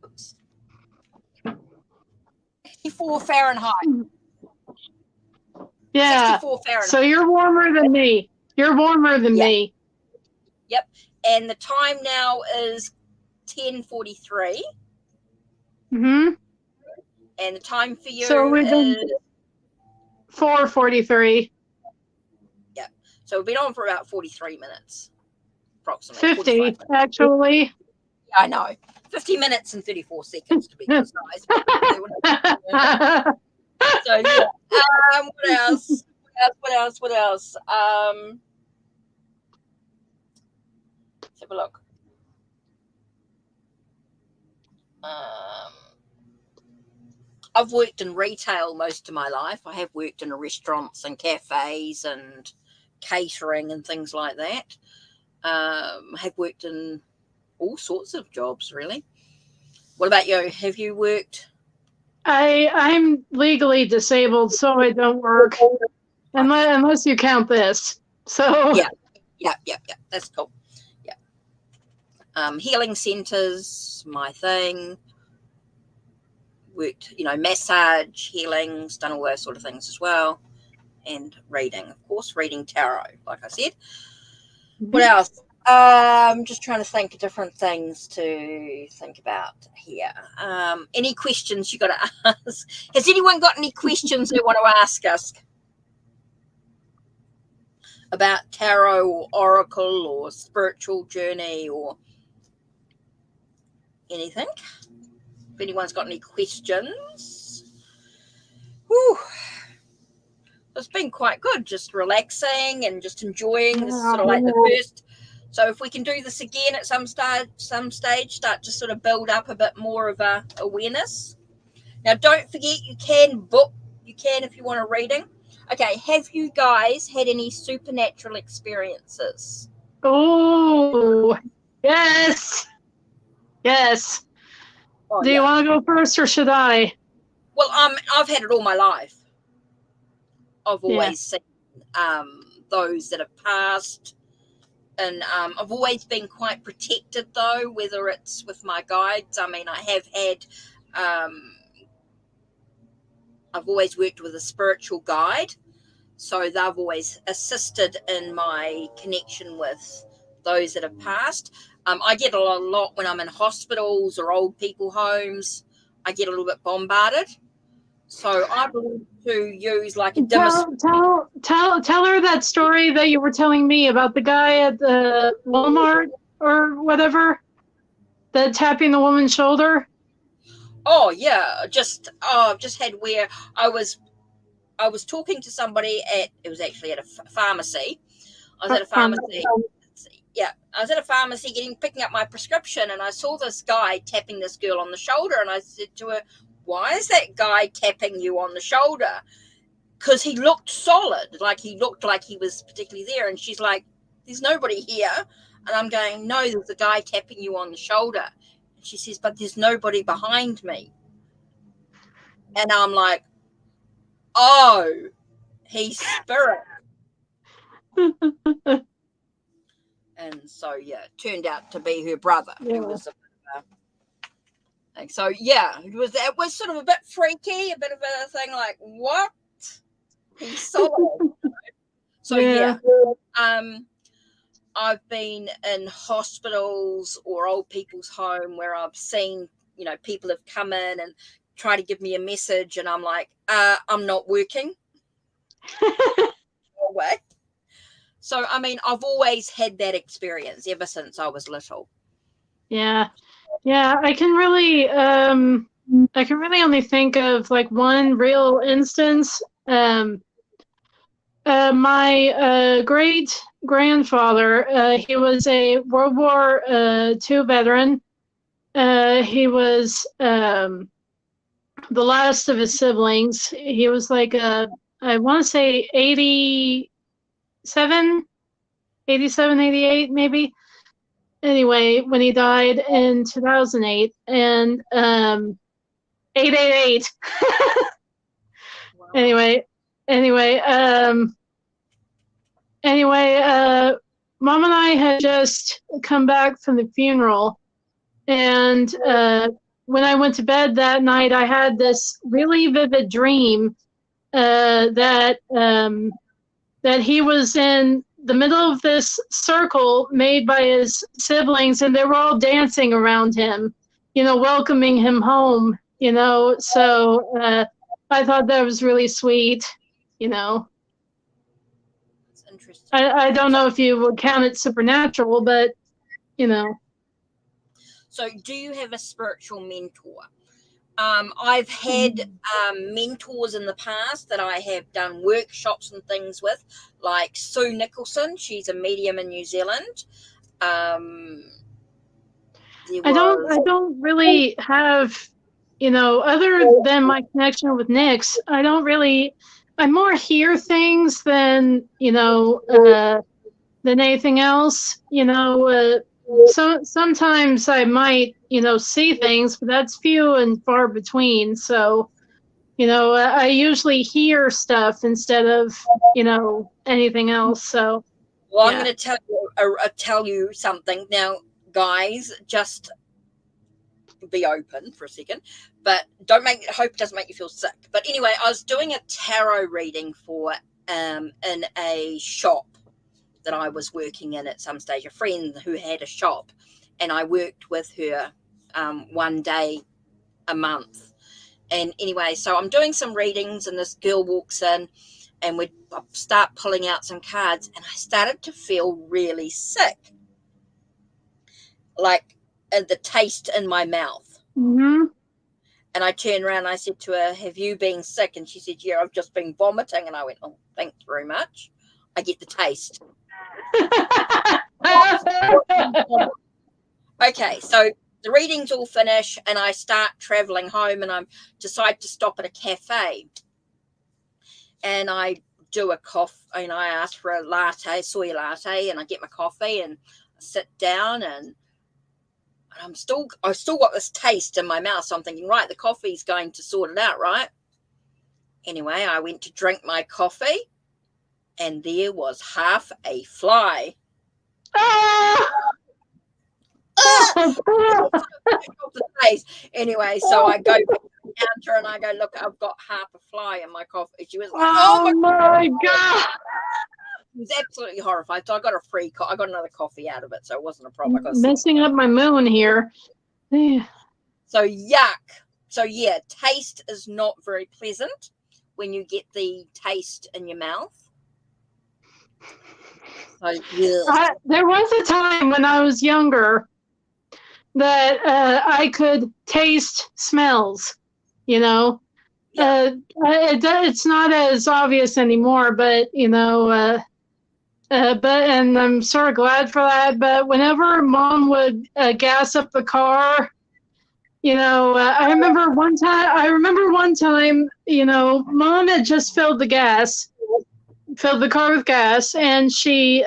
Oops. 64 Fahrenheit. Yeah. 64 Fahrenheit. So you're warmer than me. Me. Yep. And the time now is 10:43. Mm-hmm. And the time for you is 4:43. Yeah. So we've been on for about 43 minutes. Approximately. 50, minutes. Actually. Yeah, I know. 50 minutes and 34 seconds to be precise. So, yeah. What else? Let's have a look. I've worked in retail most of my life. I have worked in restaurants and cafes and catering and things like that. I have worked in all sorts of jobs, really. What about you? Have you worked? I'm legally disabled, so I don't work Okay. unless you count this. So Yeah, yeah. That's cool. Yeah. Healing centers, my thing. Worked, massage, healings, done all those sort of things as well. And reading, of course, reading tarot, like I said. What else? I'm just trying to think of different things to think about here. Any questions you got to ask? Has anyone got any questions they want to ask us about tarot or oracle or spiritual journey or anything? If anyone's got any questions. Whew. It's been quite good, just relaxing and just enjoying. This is sort of like the first. So if we can do this again at some stage, start to sort of build up a bit more of a awareness. Now, don't forget, you can book. You can if you want a reading. Okay, have you guys had any supernatural experiences? Oh, yes. Yes. Oh, Do you yeah. want to go first or should I? Well, I've had it all my life. I've Yeah. always seen those that have passed. And I've always been quite protected, though, whether it's with my guides. I mean, I have had, I've always worked with a spiritual guide. So they've always assisted in my connection with those that have passed. I get a lot when I'm in hospitals or old people homes. I get a little bit bombarded. So I believe to use like a Tell her that story that you were telling me about the guy at the Walmart or whatever, that tapping the woman's shoulder. Oh yeah, just had where I was talking to somebody it was actually at a pharmacy. I was at a pharmacy. Yeah, I was at a pharmacy picking up my prescription, and I saw this guy tapping this girl on the shoulder, and I said to her, "Why is that guy tapping you on the shoulder?" Because he looked solid, like he looked like he was particularly there. And she's like, "There's nobody here." And I'm going, "No, there's a guy tapping you on the shoulder." And she says, "But there's nobody behind me." And I'm like, "Oh, he's spirit." And so, yeah, it turned out to be her brother, who was so, yeah, it was sort of a bit freaky, a bit of a thing like, what? He's solid. So, yeah. I've been in hospitals or old people's home where I've seen, people have come in and try to give me a message, and I'm like, I'm not working. No way. So, I mean, I've always had that experience ever since I was little. Yeah. I can really only think of like one real instance. My great grandfather, he was a World War II veteran. He was the last of his siblings. He was like I want to say 87, 88 maybe. Anyway, when he died in 2008, and 888. Wow. Anyway, Mom and I had just come back from the funeral, and when I went to bed that night, I had this really vivid dream that he was in the middle of this circle made by his siblings, and they were all dancing around him, welcoming him home, So I thought that was really sweet, That's interesting. I don't know if you would count it supernatural, but, So do you have a spiritual mentor? I've had mentors in the past that I have done workshops and things with, like Sue Nicholson. She's a medium in New Zealand. I don't really have, other than my connection with Nyx, I more hear things than anything else. sometimes I might, see things, but that's few and far between. So, I usually hear stuff instead of, anything else. So, well, I'm yeah. going to tell you something now, guys. Just be open for a second, but hope it doesn't make you feel sick. But anyway, I was doing a tarot reading for in a shop that I was working in at some stage, a friend who had a shop, and I worked with her one day a month. And anyway, so I'm doing some readings, and this girl walks in, and we start pulling out some cards, and I started to feel really sick, like the taste in my mouth. Mm-hmm. And I turned around and I said to her, "Have you been sick?" And she said, "Yeah, I've just been vomiting." And I went, "Oh, thanks very much. I get the taste." Okay, so the readings all finish, and I start traveling home, and I decide to stop at a cafe. And I do a coffee, and I ask for a latte, soy latte, and I get my coffee and I sit down, and I still got this taste in my mouth. So I'm thinking, right, the coffee's going to sort it out, right? Anyway, I went to drink my coffee, and there was half a fly. Anyway, so I go back to the counter and I go, "Look, I've got half a fly in my coffee." She was like, Oh my God. She was absolutely horrified. So I got I got another coffee out of it, so it wasn't a problem. Messing up my moon here. Yeah. So yuck. So yeah, taste is not very pleasant when you get the taste in your mouth. So, yeah. There was a time when I was younger that I could taste smells, Yeah. It's not as obvious anymore, but, and I'm sort of glad for that. But whenever Mom would gas up the car, I remember one time, Mom had just filled the car with gas, and she,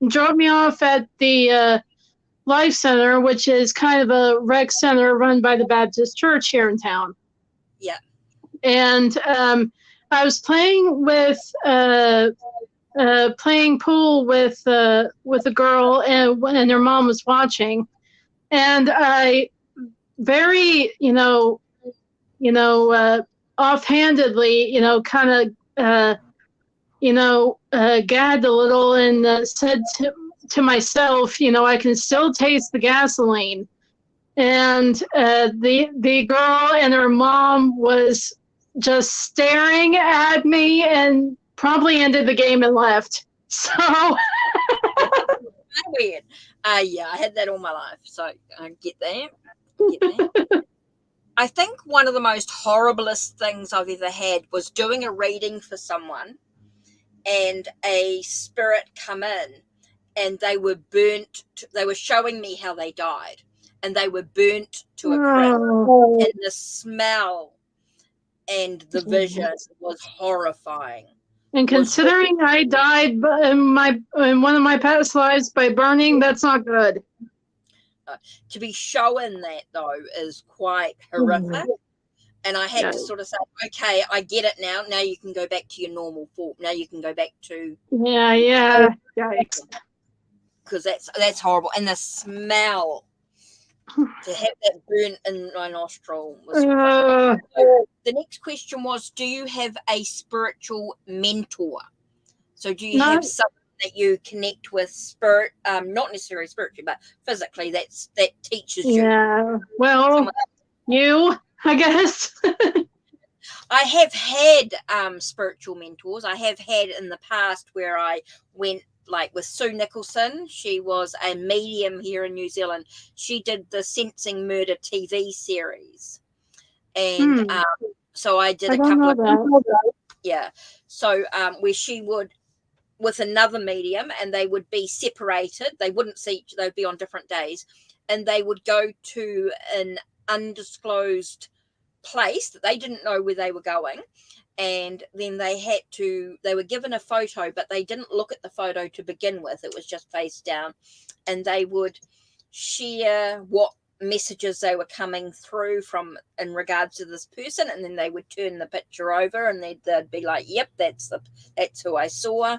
dropped me off at the Life Center, which is kind of a rec center run by the Baptist Church here in town. Yeah. And I was playing pool with a girl, and her mom was watching, and I very offhandedly kind of gagged a little and said to myself, I can still taste the gasoline. And the girl and her mom was just staring at me and promptly ended the game and left. So weird. Yeah, I had that all my life, so I get that. I think one of the most horriblest things I've ever had was doing a reading for someone, and a spirit come in, and they were burnt. They were showing me how they died, and they were burnt to a crisp. And the smell and the vision was horrifying. And considering I died in one of my past lives by burning, that's not good. To be shown that, though, is quite horrific. And I had to sort of say, "Okay, I get it now. Now you can go back to your normal form. Now you can go back to..." Yeah. Yikes. Because that's horrible. And the smell, to have that burn in my nostril was so the next question was, do you have a spiritual mentor? So do you have someone that you connect with spirit, not necessarily spiritually, but physically, that teaches you? Yeah. Well, I guess. I have had spiritual mentors. I have had in the past where I went, like with Sue Nicholson. She was a medium here in New Zealand. She did the Sensing Murder TV series. And so I did a couple of... Yeah. So where she would, with another medium, and they would be separated. They wouldn't see each, they'd be on different days, and they would go to an undisclosed place that they didn't know where they were going, and then they were given a photo, but they didn't look at the photo to begin with. It was just face down, and they would share what messages they were coming through from in regards to this person, and then they would turn the picture over, and they'd be like, yep, that's who I saw.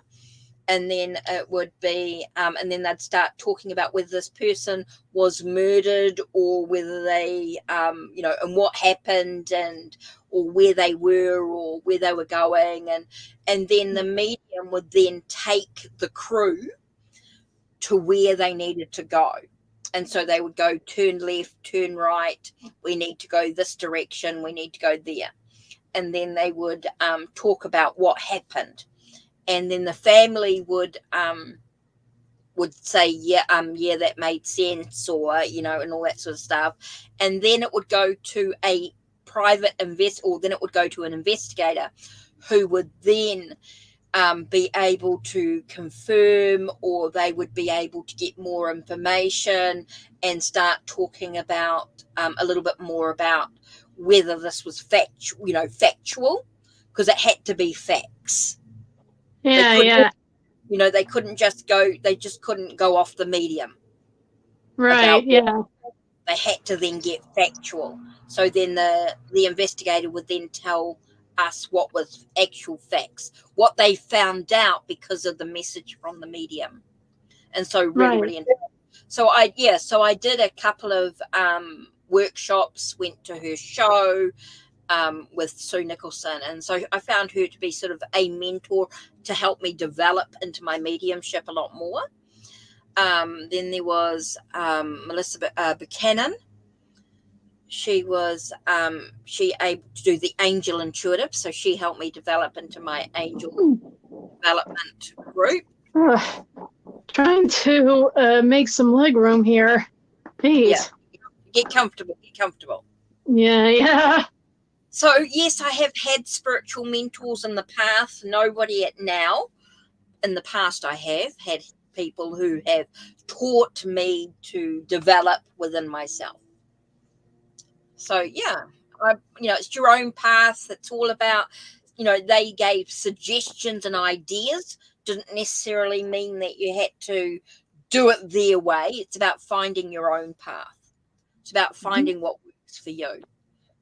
And then it would be and then they'd start talking about whether this person was murdered, or whether they and what happened, and or where they were, or where they were going. And then the medium would then take the crew to where they needed to go. And so they would go, turn left, turn right, we need to go this direction, we need to go there. And then they would talk about what happened. And then the family would say, yeah, that made sense, or, and all that sort of stuff. And then it would go to a private then it would go to an investigator, who would then be able to confirm, or they would be able to get more information and start talking about a little bit more about whether this was factual, because it had to be facts. Yeah. They just couldn't go off the medium. Right. Yeah. They had to then get factual. So then the investigator would then tell us what was actual facts, what they found out because of the message from the medium. And so really important. So I did a couple of workshops, went to her show with Sue Nicholson, and so I found her to be sort of a mentor to help me develop into my mediumship a lot more. Then there was Melissa Buchanan. She was she able to do the angel intuitive, so she helped me develop into my angel development group. Trying to make some leg room here. Please. Yeah. Get comfortable. Yeah. So yes, I have had spiritual mentors in the past. Nobody at now. In the past, I have had people who have taught me to develop within myself. So yeah, it's your own path. It's all about, they gave suggestions and ideas. Didn't necessarily mean that you had to do it their way. It's about finding your own path. It's about finding what works for you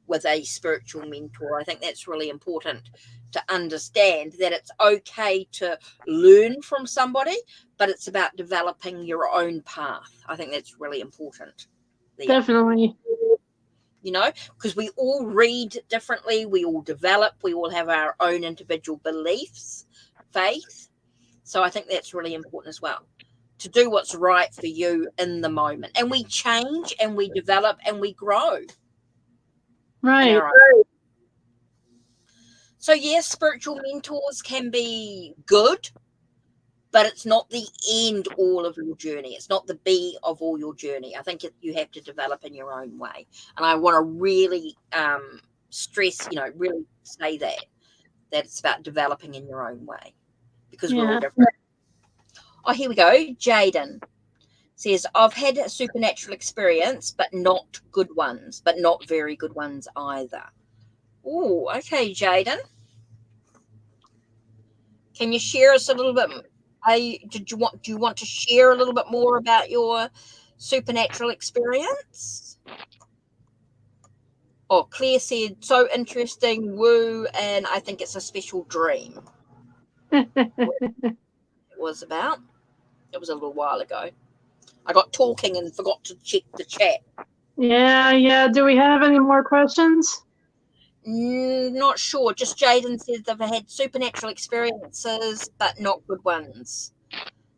with a spiritual mentor. I think that's really important to understand, that it's okay to learn from somebody, but it's about developing your own path. I think that's really important there. Definitely. Because we all read differently, we all develop, we all have our own individual beliefs, faith. So I think that's really important as well, to do what's right for you in the moment. And we change and we develop and we grow. Right. So yes, spiritual mentors can be good, but it's not the end all of your journey. It's not the be of all your journey. I think you have to develop in your own way. And I want to really stress, really say that it's about developing in your own way, because we're all different. Oh, here we go. Jaden says, I've had a supernatural experience, but not good ones, but not very good ones either. Oh, okay, Jaden. Can you share us a little bit? Do you want to share a little bit more about your supernatural experience? Oh, Claire said, so interesting, woo, and I think it's a special dream. It was a little while ago. I got talking and forgot to check the chat. Yeah. Do we have any more questions? Not sure. Just Jaden says they've had supernatural experiences, but not good ones.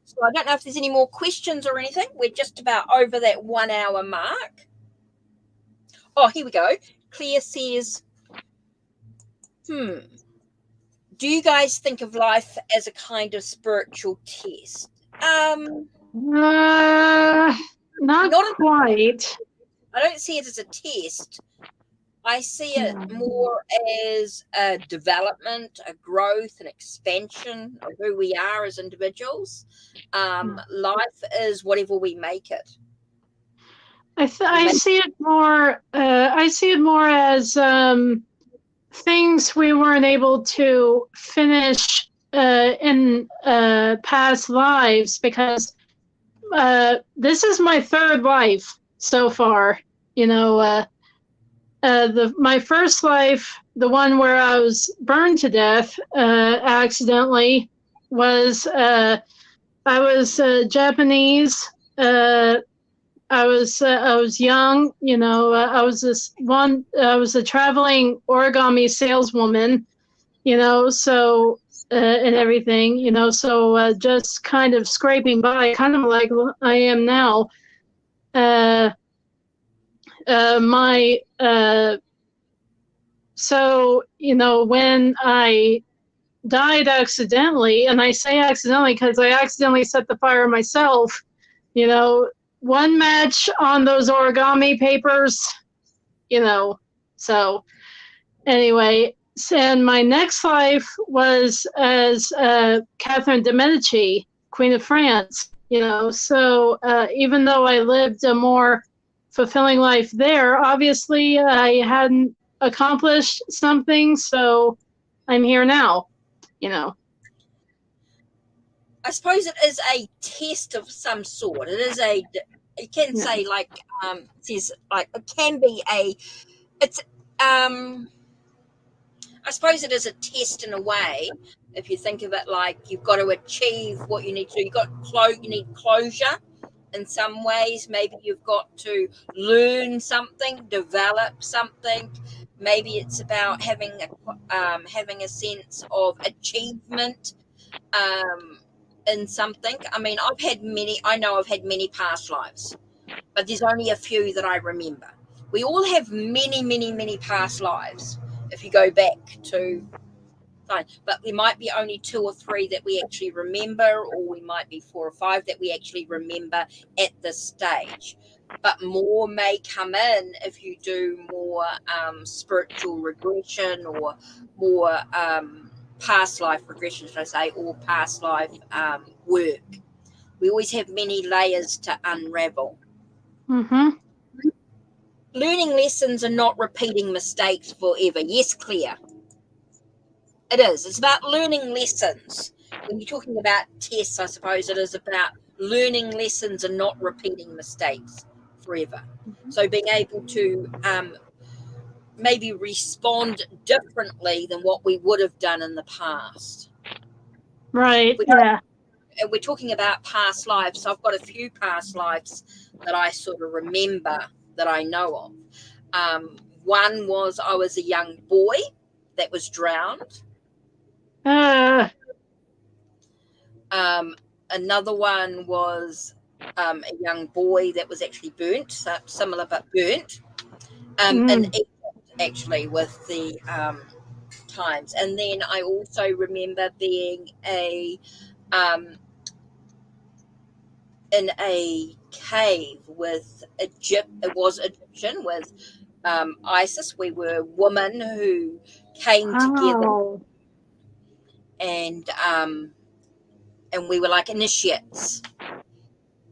So I don't know if there's any more questions or anything. We're just about over that 1 hour mark. Oh, here we go. Claire says, do you guys think of life as a kind of spiritual test? Not quite. I don't see it as a test. I see it more as a development, a growth, an expansion of who we are as individuals. Life is whatever we make it. I see it more. I see it more as things we weren't able to finish in past lives, because this is my third life so far. You know, my first life, the one where I was burned to death accidentally, was I was Japanese. I was young. You know, I was I was a traveling origami saleswoman. You know, so and everything. You know, so just kind of scraping by, kind of like I am now. My So, you know, when I died accidentally, and I say accidentally because I accidentally set the fire myself, you know, one match on those origami papers, you know. So, anyway, and my next life was as Catherine de Medici, Queen of France, you know. So, even though I lived a more fulfilling life there, obviously I hadn't accomplished something, so I'm here now, you know. I suppose it is a test of some sort. It is a, you can Yeah. say like, says like, it can be a, it's, I suppose it is a test in a way. If you think of it like you've got to achieve what you need to do, you need closure in some ways. Maybe you've got to learn something, develop something. Maybe it's about having a sense of achievement in something. I mean, I know I've had many past lives, but there's only a few that I remember. We all have many, many, many past lives if you go back to fine, but we might be only 2 or 3 that we actually remember, or we might be 4 or 5 that we actually remember at this stage. But more may come in if you do more spiritual regression, or more past life regression, should I say, or past life work. We always have many layers to unravel. Mm-hmm. Learning lessons are not repeating mistakes forever. Yes, Claire. It is. It's about learning lessons. When you're talking about tests, I suppose it is about learning lessons and not repeating mistakes forever. So being able to maybe respond differently than what we would have done in the past. Right. Yeah. And we're talking about past lives. So I've got a few past lives that I sort of remember, that I know of. One was I was a young boy that was drowned. Another one was a young boy that was actually burnt, so similar but burnt, in Egypt, actually, with the times. And then I also remember being in a cave with it was Egyptian, with Isis. We were women who came together, Wow. and we were like initiates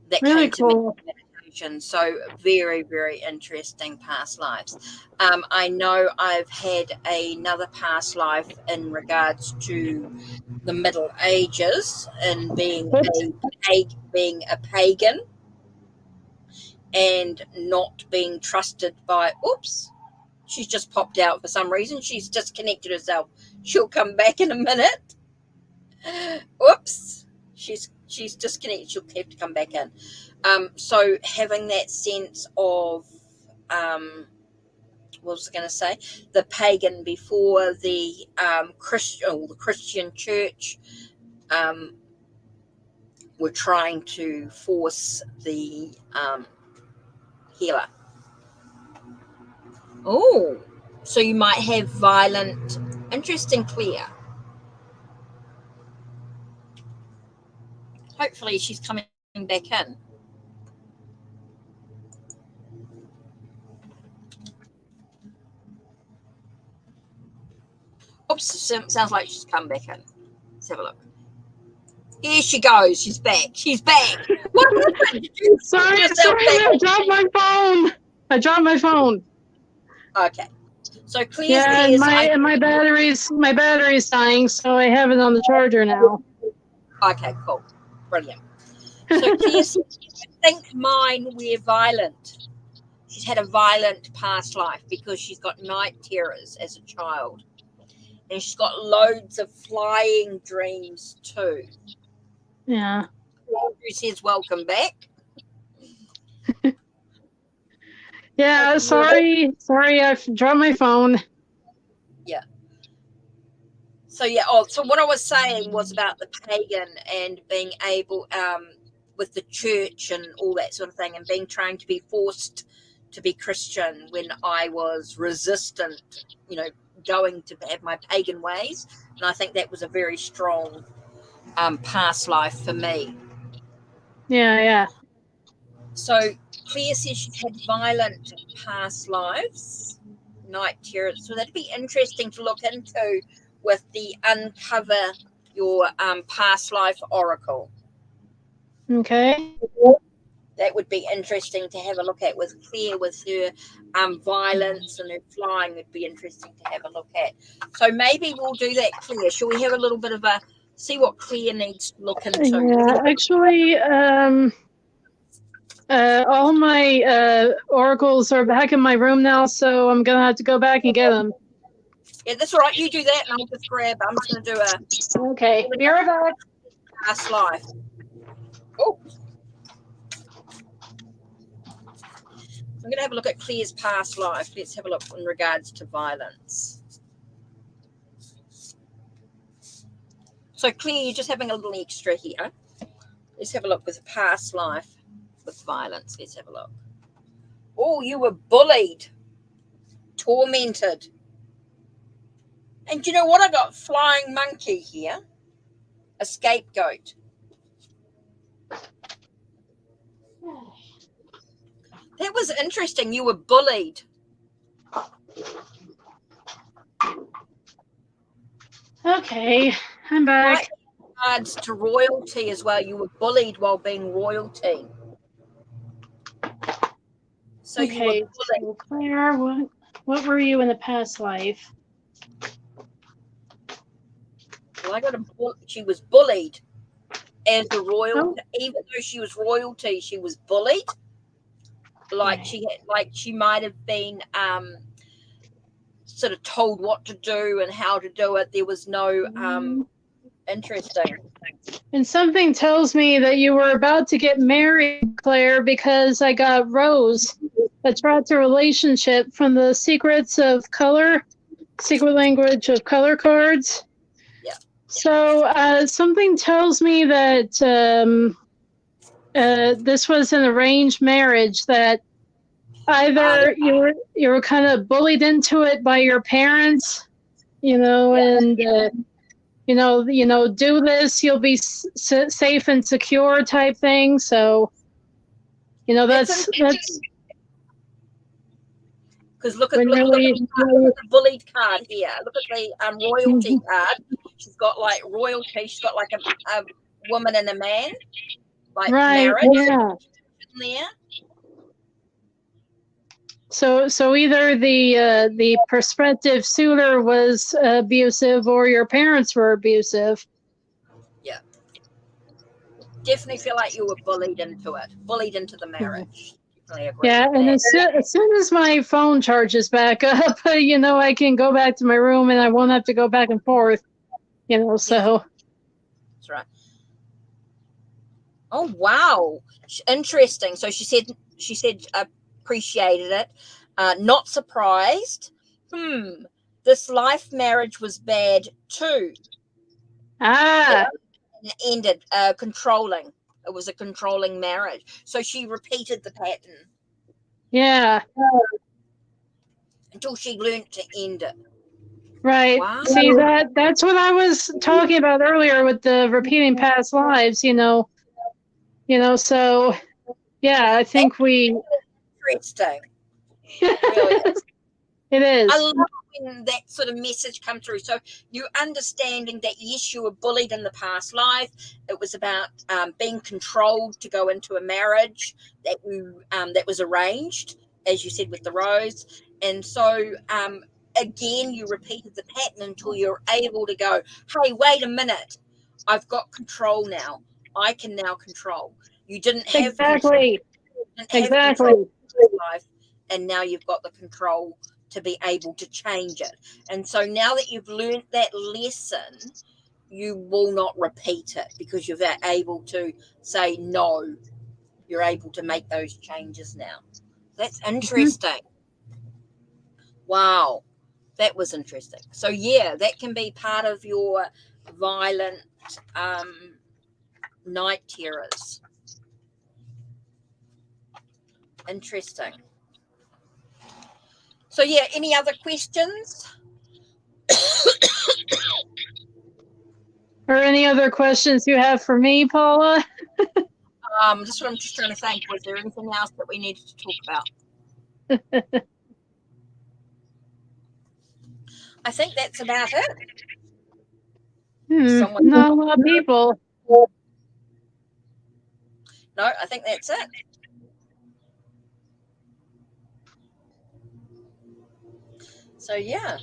that Really came to cool. meditation. So very, very interesting past lives. I know I've had another past life in regards to the Middle Ages and being a pagan and not being trusted by. Oops, she's just popped out for some reason. She's disconnected herself. She'll come back in a minute. Oops, she's disconnected. She'll have to come back in. So having that sense of what was I going to say? The pagan before the Christian church were trying to force the healer. Oh, so you might have violent, interesting, Claire. Hopefully she's coming back in. Oops, sounds like she's come back in. Let's have a look. Here she goes. She's back. She's back. What happened? Sorry, I dropped my phone. Okay. So Claire Yeah, says, and my battery's dying, so I have it on the charger now. okay, cool, brilliant. So Claire says, I think mine were violent. She's had a violent past life because she's got night terrors as a child. And she's got loads of flying dreams too. Yeah. Andrew says, welcome back. Yeah, sorry, I've dropped my phone. Yeah. So so what I was saying was about the pagan and being able, with the church and all that sort of thing, and being trying to be forced to be Christian when I was resistant, going to have my pagan ways. And I think that was a very strong past life for me. Yeah. So Claire says she's had violent past lives, night terrors. So that'd be interesting to look into with the Uncover Your Past Life Oracle. Okay. That would be interesting to have a look at with Claire, with her violence and her flying. Would be interesting to have a look at. So maybe we'll do that, Claire. Shall we have a little bit of a see what Claire needs to look into? Yeah, actually, all my oracles are back in my room now, so I'm gonna have to go back and get them. Yeah, that's all right. You do that, and I'll just grab. I'm just going to do a. Okay, be right back. Past life. Oh. I'm going to have a look at Claire's past life. Let's have a look in regards to violence. So, Claire, you're just having a little extra here. Let's have a look with a past life with violence. Let's have a look. Oh, you were bullied, tormented. And you know what? I got flying monkey here, a scapegoat. That was interesting. You were bullied. Okay, I'm back. Right. In regards to royalty as well, you were bullied while being royalty. So okay, you were bullied. So Claire, what were you in the past life? Well, she was bullied as a royal. Even though she was royalty, she was bullied. Like she might have been sort of told what to do and how to do it. There was no interesting. And something tells me that you were about to get married, Claire, because I got Rose, a traughter relationship from the secret language of color cards. Yeah. So something tells me that this was an arranged marriage, that either you were kind of bullied into it by your parents, and do this, you'll be safe and secure type thing. So, that's because look at the bullied card here. Look at the royalty card. She's got like royalty. She's got like a woman and a man, like marriage. Yeah. There. So either the prospective suitor was abusive, or your parents were abusive. Yeah. Definitely feel like you were bullied into the marriage. Yeah, and as soon as my phone charges back up, I can go back to my room and I won't have to go back and forth, so. That's right. Oh, wow. Interesting. So she said appreciated it. Not surprised. This life marriage was bad too. And it ended controlling. It was a controlling marriage. So she repeated the pattern. Yeah. Until she learned to end it. Right. Wow. See, that's what I was talking about earlier with the repeating past lives, so yeah, I think interesting. Really. It is. I love when that sort of message comes through. So you're understanding that, yes, you were bullied in the past life. It was about being controlled to go into a marriage that was arranged, as you said, with the rose. And so again, you repeated the pattern until you're able to go, hey, wait a minute. I've got control now. I can now control. You didn't have control. You didn't have control of your life, and now you've got the control to be able to change it. And so now that you've learned that lesson, you will not repeat it because you're able to say no. You're able to make those changes now. That's interesting. Wow, that was interesting. So yeah, that can be part of your violent night terrors. Interesting. So yeah, any other questions? Or any other questions you have for me, Paula? Just what I'm just trying to think. Was there anything else that we needed to talk about? I think that's about it. Not a lot of people. No, I think that's it. So yeah.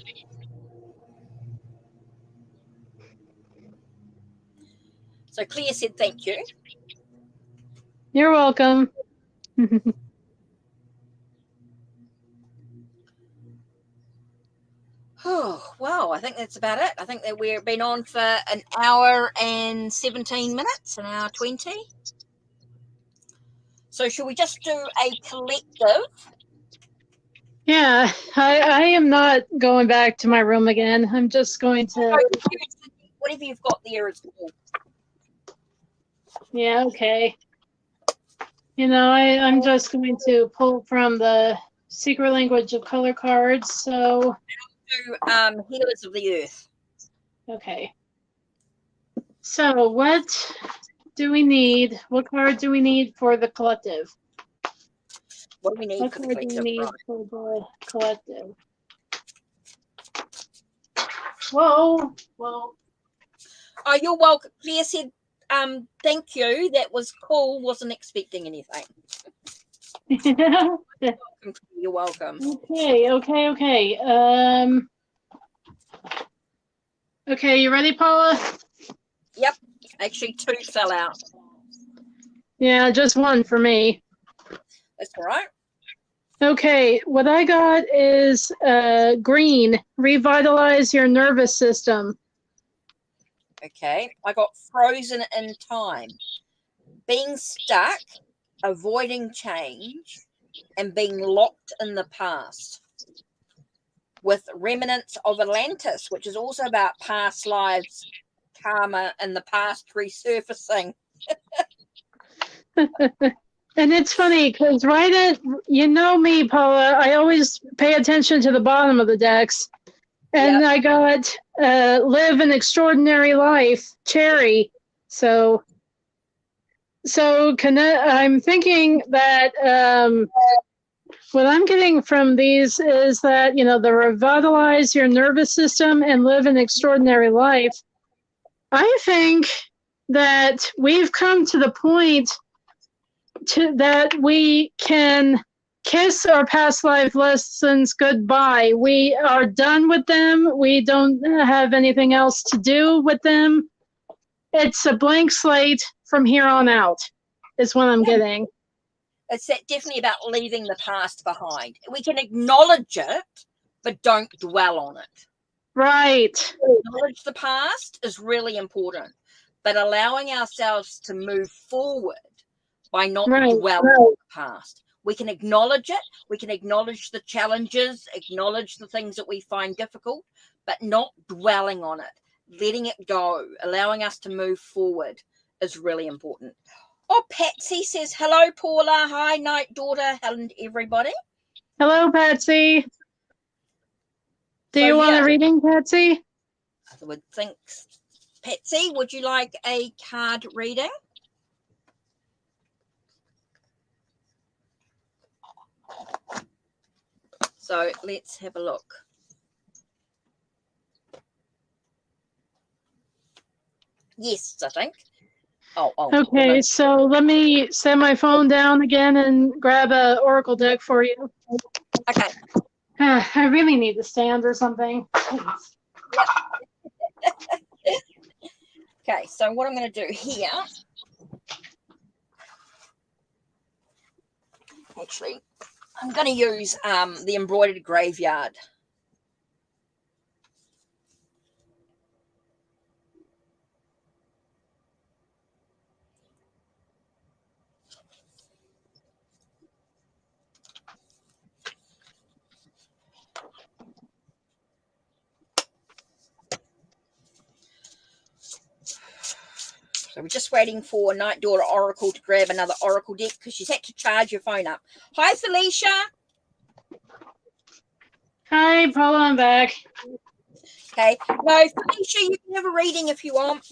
So Claire said thank you. You're welcome. Oh, wow, I think that's about it. I think that we've been on for an hour and 17 minutes, an hour 20. So should we just do a collective? Yeah, I am not going back to my room again. I'm just going to... Whatever you've got there is cool. Yeah, okay. You know, I'm just going to pull from the Secret Language of Color cards, so... Do Healers of the Earth. Okay. So what do we need? What card do we need for the collective? What do we need what for the card do we collective? need Right. for the collective? Whoa. Well. Oh, you're welcome. Claire said, thank you. That was cool. Wasn't expecting anything. You're welcome. Okay. Okay, you ready, Paula? Yep. Actually, 2 fell out. Yeah, just 1 for me. That's all right. Okay, what I got is green. Revitalize your nervous system. Okay, I got frozen in time. Being stuck, avoiding change, and being locked in the past. With remnants of Atlantis, which is also about past lives, karma, and the past resurfacing. And it's funny because you know me, Paula, I always pay attention to the bottom of the decks. And yep. I got live an extraordinary life, cherry. So I'm thinking that what I'm getting from these is that, you know, the revitalize your nervous system and live an extraordinary life. I think that we've come to the point that we can kiss our past life lessons goodbye. We are done with them. We don't have anything else to do with them. It's a blank slate from here on out, is what I'm getting. It's definitely about leaving the past behind. We can acknowledge it, but don't dwell on it. Right. Acknowledge the past is really important, but allowing ourselves to move forward by not dwelling on the past. We can acknowledge it. We can acknowledge the challenges, acknowledge the things that we find difficult, but not dwelling on it, letting it go, allowing us to move forward is really important. Oh, Patsy says, hello, Paula. Hi, Night Daughter, and everybody. Hello, Patsy. Do you want a reading, Patsy? I would think. Patsy, would you like a card reading? So let's have a look. Yes, I think. Oh, okay, so let me set my phone down again and grab a oracle deck for you. Okay. I really need to stand or something. Okay, so what I'm going to do here, actually, I'm going to use the embroidered graveyard. So we're just waiting for Night Daughter Oracle to grab another Oracle deck because she's had to charge your phone up. Hi, Felicia. Hi, Paula, I'm back. Okay. No, Felicia, you can have a reading if you want.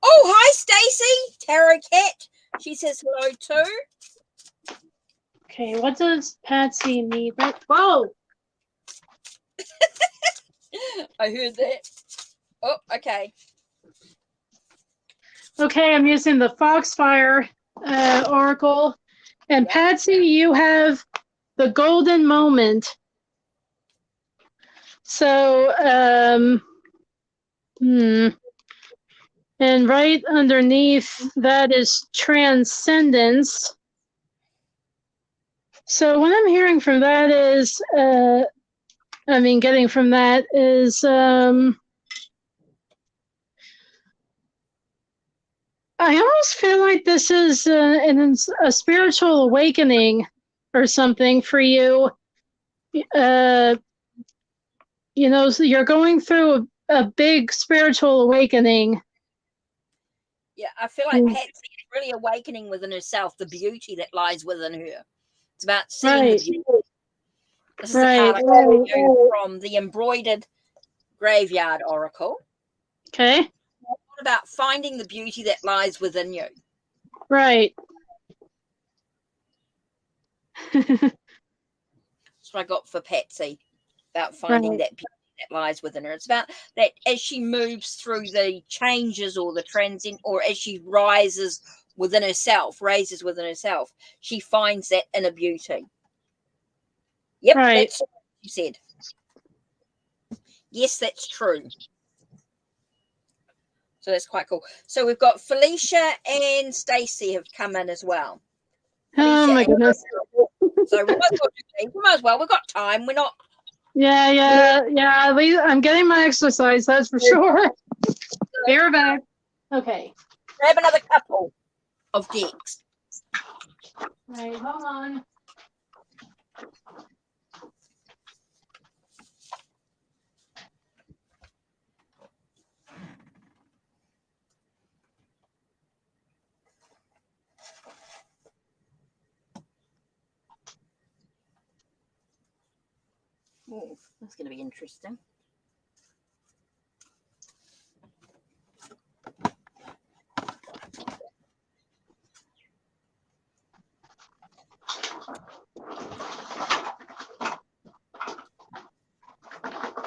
Oh, hi, Stacy. Tarot Cat. She says hello too. Okay, what does Patsy need? Whoa! I heard that. Oh, okay. Okay, I'm using the Foxfire Oracle. And Yeah. Patsy, you have the golden moment. So, and right underneath that is transcendence. So what I'm hearing from that is, getting from that is, I almost feel like this is a spiritual awakening or something for you. So you're going through a big spiritual awakening. Yeah, I feel like Patsy is really awakening within herself the beauty that lies within her. It's about seeing the beauty. This is the card I got from the embroidered graveyard oracle. Okay. What about finding the beauty that lies within you? Right. That's what I got for Patsy, about finding that beauty that lies within her. It's about that as she moves through the changes or the transcend, or as she raises within herself, she finds that inner beauty. Yep, that's what she said. Yes, that's true. So that's quite cool. So we've got Felicia and Stacey have come in as well. Oh my goodness. So we might as well. We've got time. We're not. Yeah. At least I'm getting my exercise, that's for sure. Be right back. Okay. Grab another couple of decks. All right, hold on. Oh, that's going to be interesting.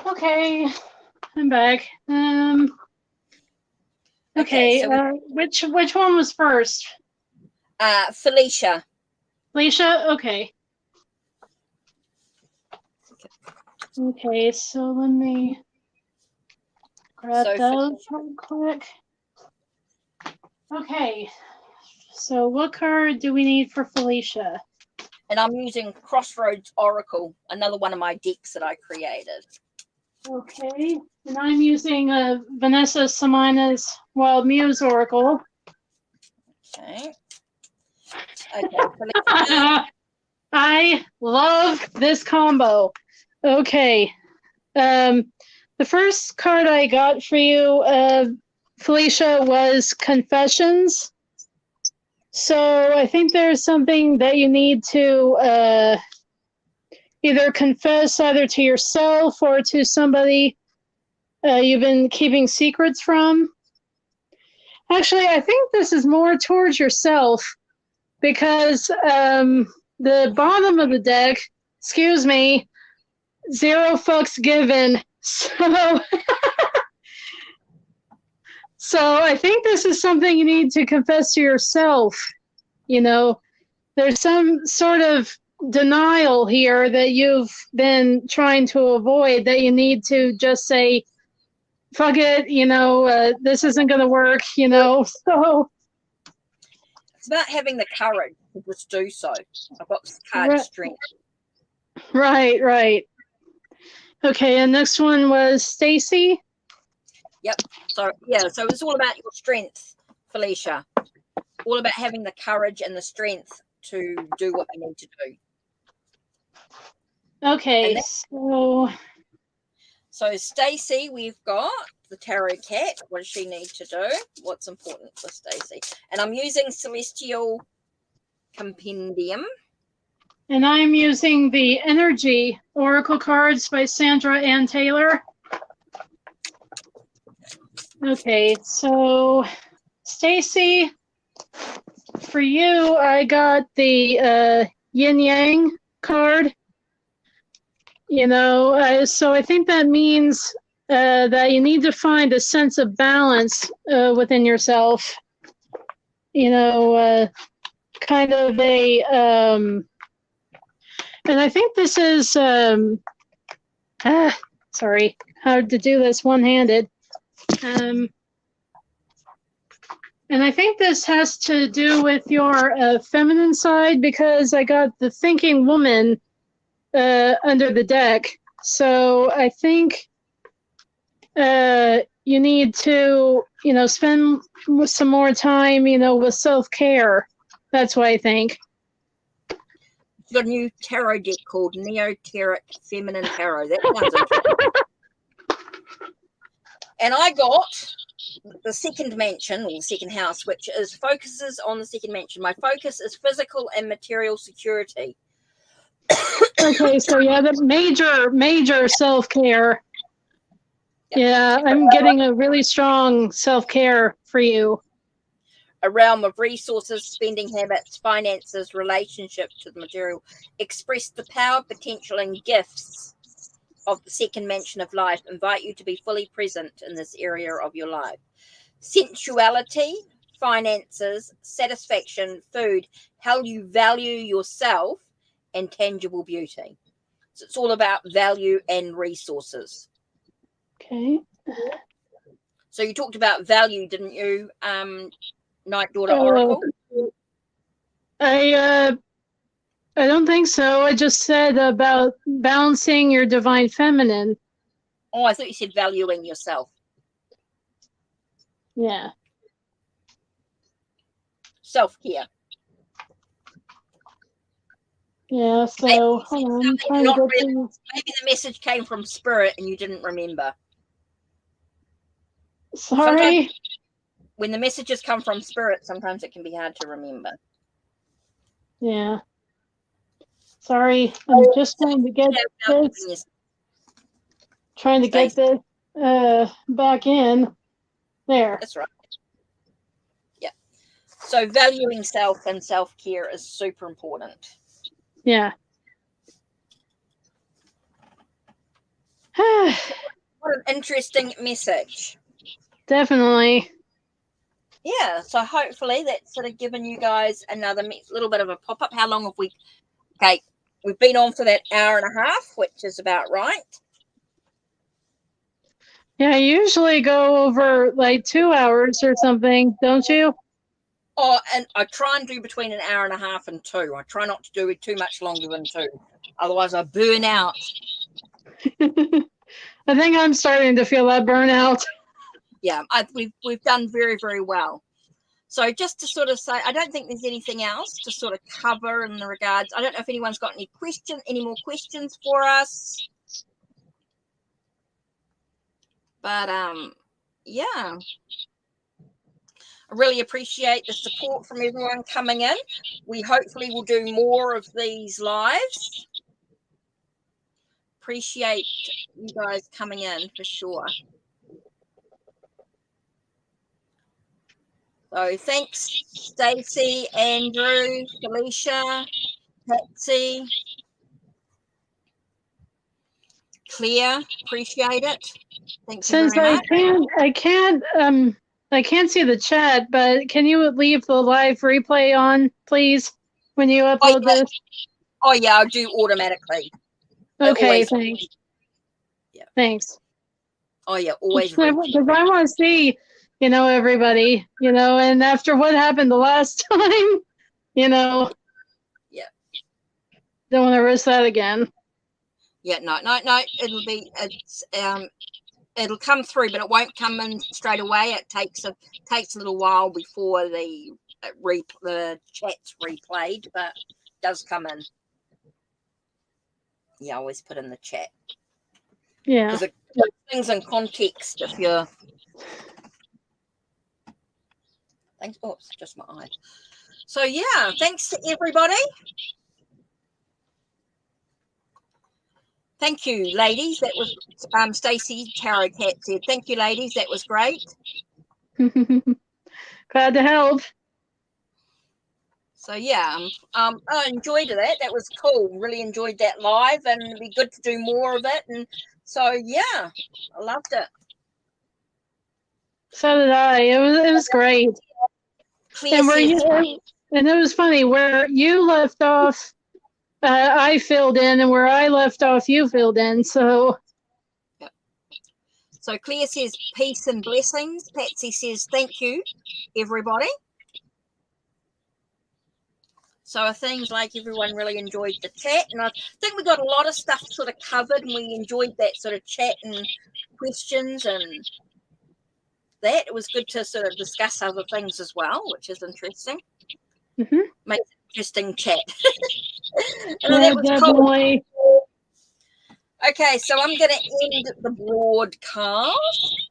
Okay, I'm back. Okay, so which one was first? Felicia. Felicia? Okay. Okay, so let me grab those real quick. Okay, so what card do we need for Felicia? And I'm using Crossroads Oracle, another one of my decks that I created. Okay, and I'm using Vanessa Samina's Wild Muse Oracle. Okay. I love this combo. Okay. The first card I got for you, Felicia, was Confessions. So I think there's something that you need to either confess either to yourself or to somebody you've been keeping secrets from. Actually, I think this is more towards yourself because the bottom of the deck, excuse me, 0 fucks given. So I think this is something you need to confess to yourself. There's some sort of denial here that you've been trying to avoid, that you need to just say, fuck it, this isn't going to work, so. It's about having the courage to just do so. I've got this card strength. Right. Okay, and next one was Stacy. Yep. So it's all about your strength, Felicia. All about having the courage and the strength to do what you need to do. Okay, so Stacy, we've got the tarot cat. What does she need to do? What's important for Stacy? And I'm using Celestial Compendium. And I'm using the Energy Oracle cards by Sandra Ann Taylor. Okay, so Stacy, for you, I got the Yin Yang card. So I think that means that you need to find a sense of balance within yourself. Kind of a, and I think this is, sorry, hard to do this one-handed. And I think this has to do with your feminine side, because I got the Thinking Woman under the deck. So I think you need to, spend some more time, with self-care. That's what I think. You've got a new tarot deck called Neoteric Feminine Tarot. That sounds interesting. And I got the second mansion, or the second house, which focuses on the second mansion. My focus is physical and material security. Okay, so the major self-care. Yeah, I'm getting a really strong self-care for you. A realm of resources, spending habits, finances, relationships to the material. Express the power, potential, and gifts of the second mansion of life. Invite you to be fully present in this area of your life. Sensuality, finances, satisfaction, food, how you value yourself, and tangible beauty. So it's all about value and resources. Okay. So you talked about value, didn't you, Night Daughter Oracle? I don't think so. I just said about balancing your divine feminine. Oh, I thought you said valuing yourself. Yeah. Self-care. Yeah, so hold on, I'm trying to get these. Maybe the message came from spirit and you didn't remember. Sorry. Sometimes when the messages come from spirit, sometimes it can be hard to remember. Yeah. Sorry, I'm just trying to get this. Trying to get this back in. There. That's right. Yeah. So valuing self and self-care is super important. Yeah. What an interesting message. Definitely. Yeah, so hopefully that's sort of given you guys another little bit of a pop-up. How long have we... Okay, we've been on for that hour and a half, which is about right. Yeah, I usually go over like 2 hours or something, don't you? Oh, and I try and do between an hour and a half and 2. I try not to do it too much longer than 2. Otherwise, I burn out. I think I'm starting to feel that burnout. Yeah, we've done very, very well. So just to sort of say, I don't think there's anything else to sort of cover in the regards. I don't know if anyone's got any more questions for us. But yeah, I really appreciate the support from everyone coming in. We hopefully will do more of these lives. Appreciate you guys coming in for sure. So thanks, Stacey, Andrew, Felicia, Patsy, Claire. Appreciate it. Thank you very much. I can't see the chat, but can you leave the live replay on, please, when you upload this? Oh yeah, I'll do automatically. Okay, thanks. Yeah. Thanks. Oh yeah, always. Because I want to see, everybody, and after what happened the last time, Yeah. don't want to risk that again. Yeah, no. It'll come through, but it won't come in straight away. It takes a little while before the chat's replayed, but it does come in. Yeah, I always put in the chat. Yeah. Because it puts things in context if you're. Thanks. Oh, it's just my eye. So yeah, thanks to everybody. Thank you, ladies. That was Stacey Tarot Cat said. Thank you, ladies. That was great. Glad to help. So yeah, I enjoyed that. That was cool. Really enjoyed that live, and it'd be good to do more of it. And so yeah, I loved it. So did I. It was great. And and it was funny where you left off. I filled in, and where I left off, you filled in. So. Yep. So Claire says peace and blessings. Patsy says thank you, everybody. So things like everyone really enjoyed the chat, and I think we got a lot of stuff sort of covered, and we enjoyed that sort of chat and questions and that. It was good to sort of discuss other things as well, which is interesting. Mm-hmm. Makes an interesting chat. Yeah, that was definitely. Cool. Okay, so I'm going to end the broadcast.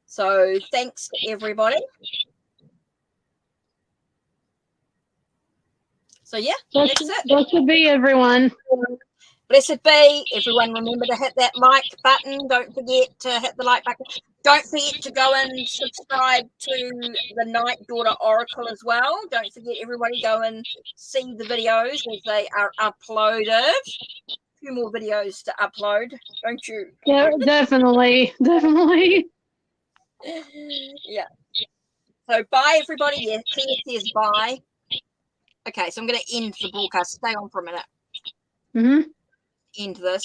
So thanks to everybody. So yeah, that's it. That should be everyone. Blessed be. Everyone remember to hit that like button. Don't forget to hit the like button. Don't forget to go and subscribe to the Night Daughter Oracle as well. Don't forget, everybody, go and see the videos as they are uploaded. A few more videos to upload, don't you? Yeah, definitely. Definitely. Yeah. So bye, everybody. Yeah, Claire says bye. Okay, so I'm going to end the broadcast. Stay on for a minute. Mm-hmm. End this.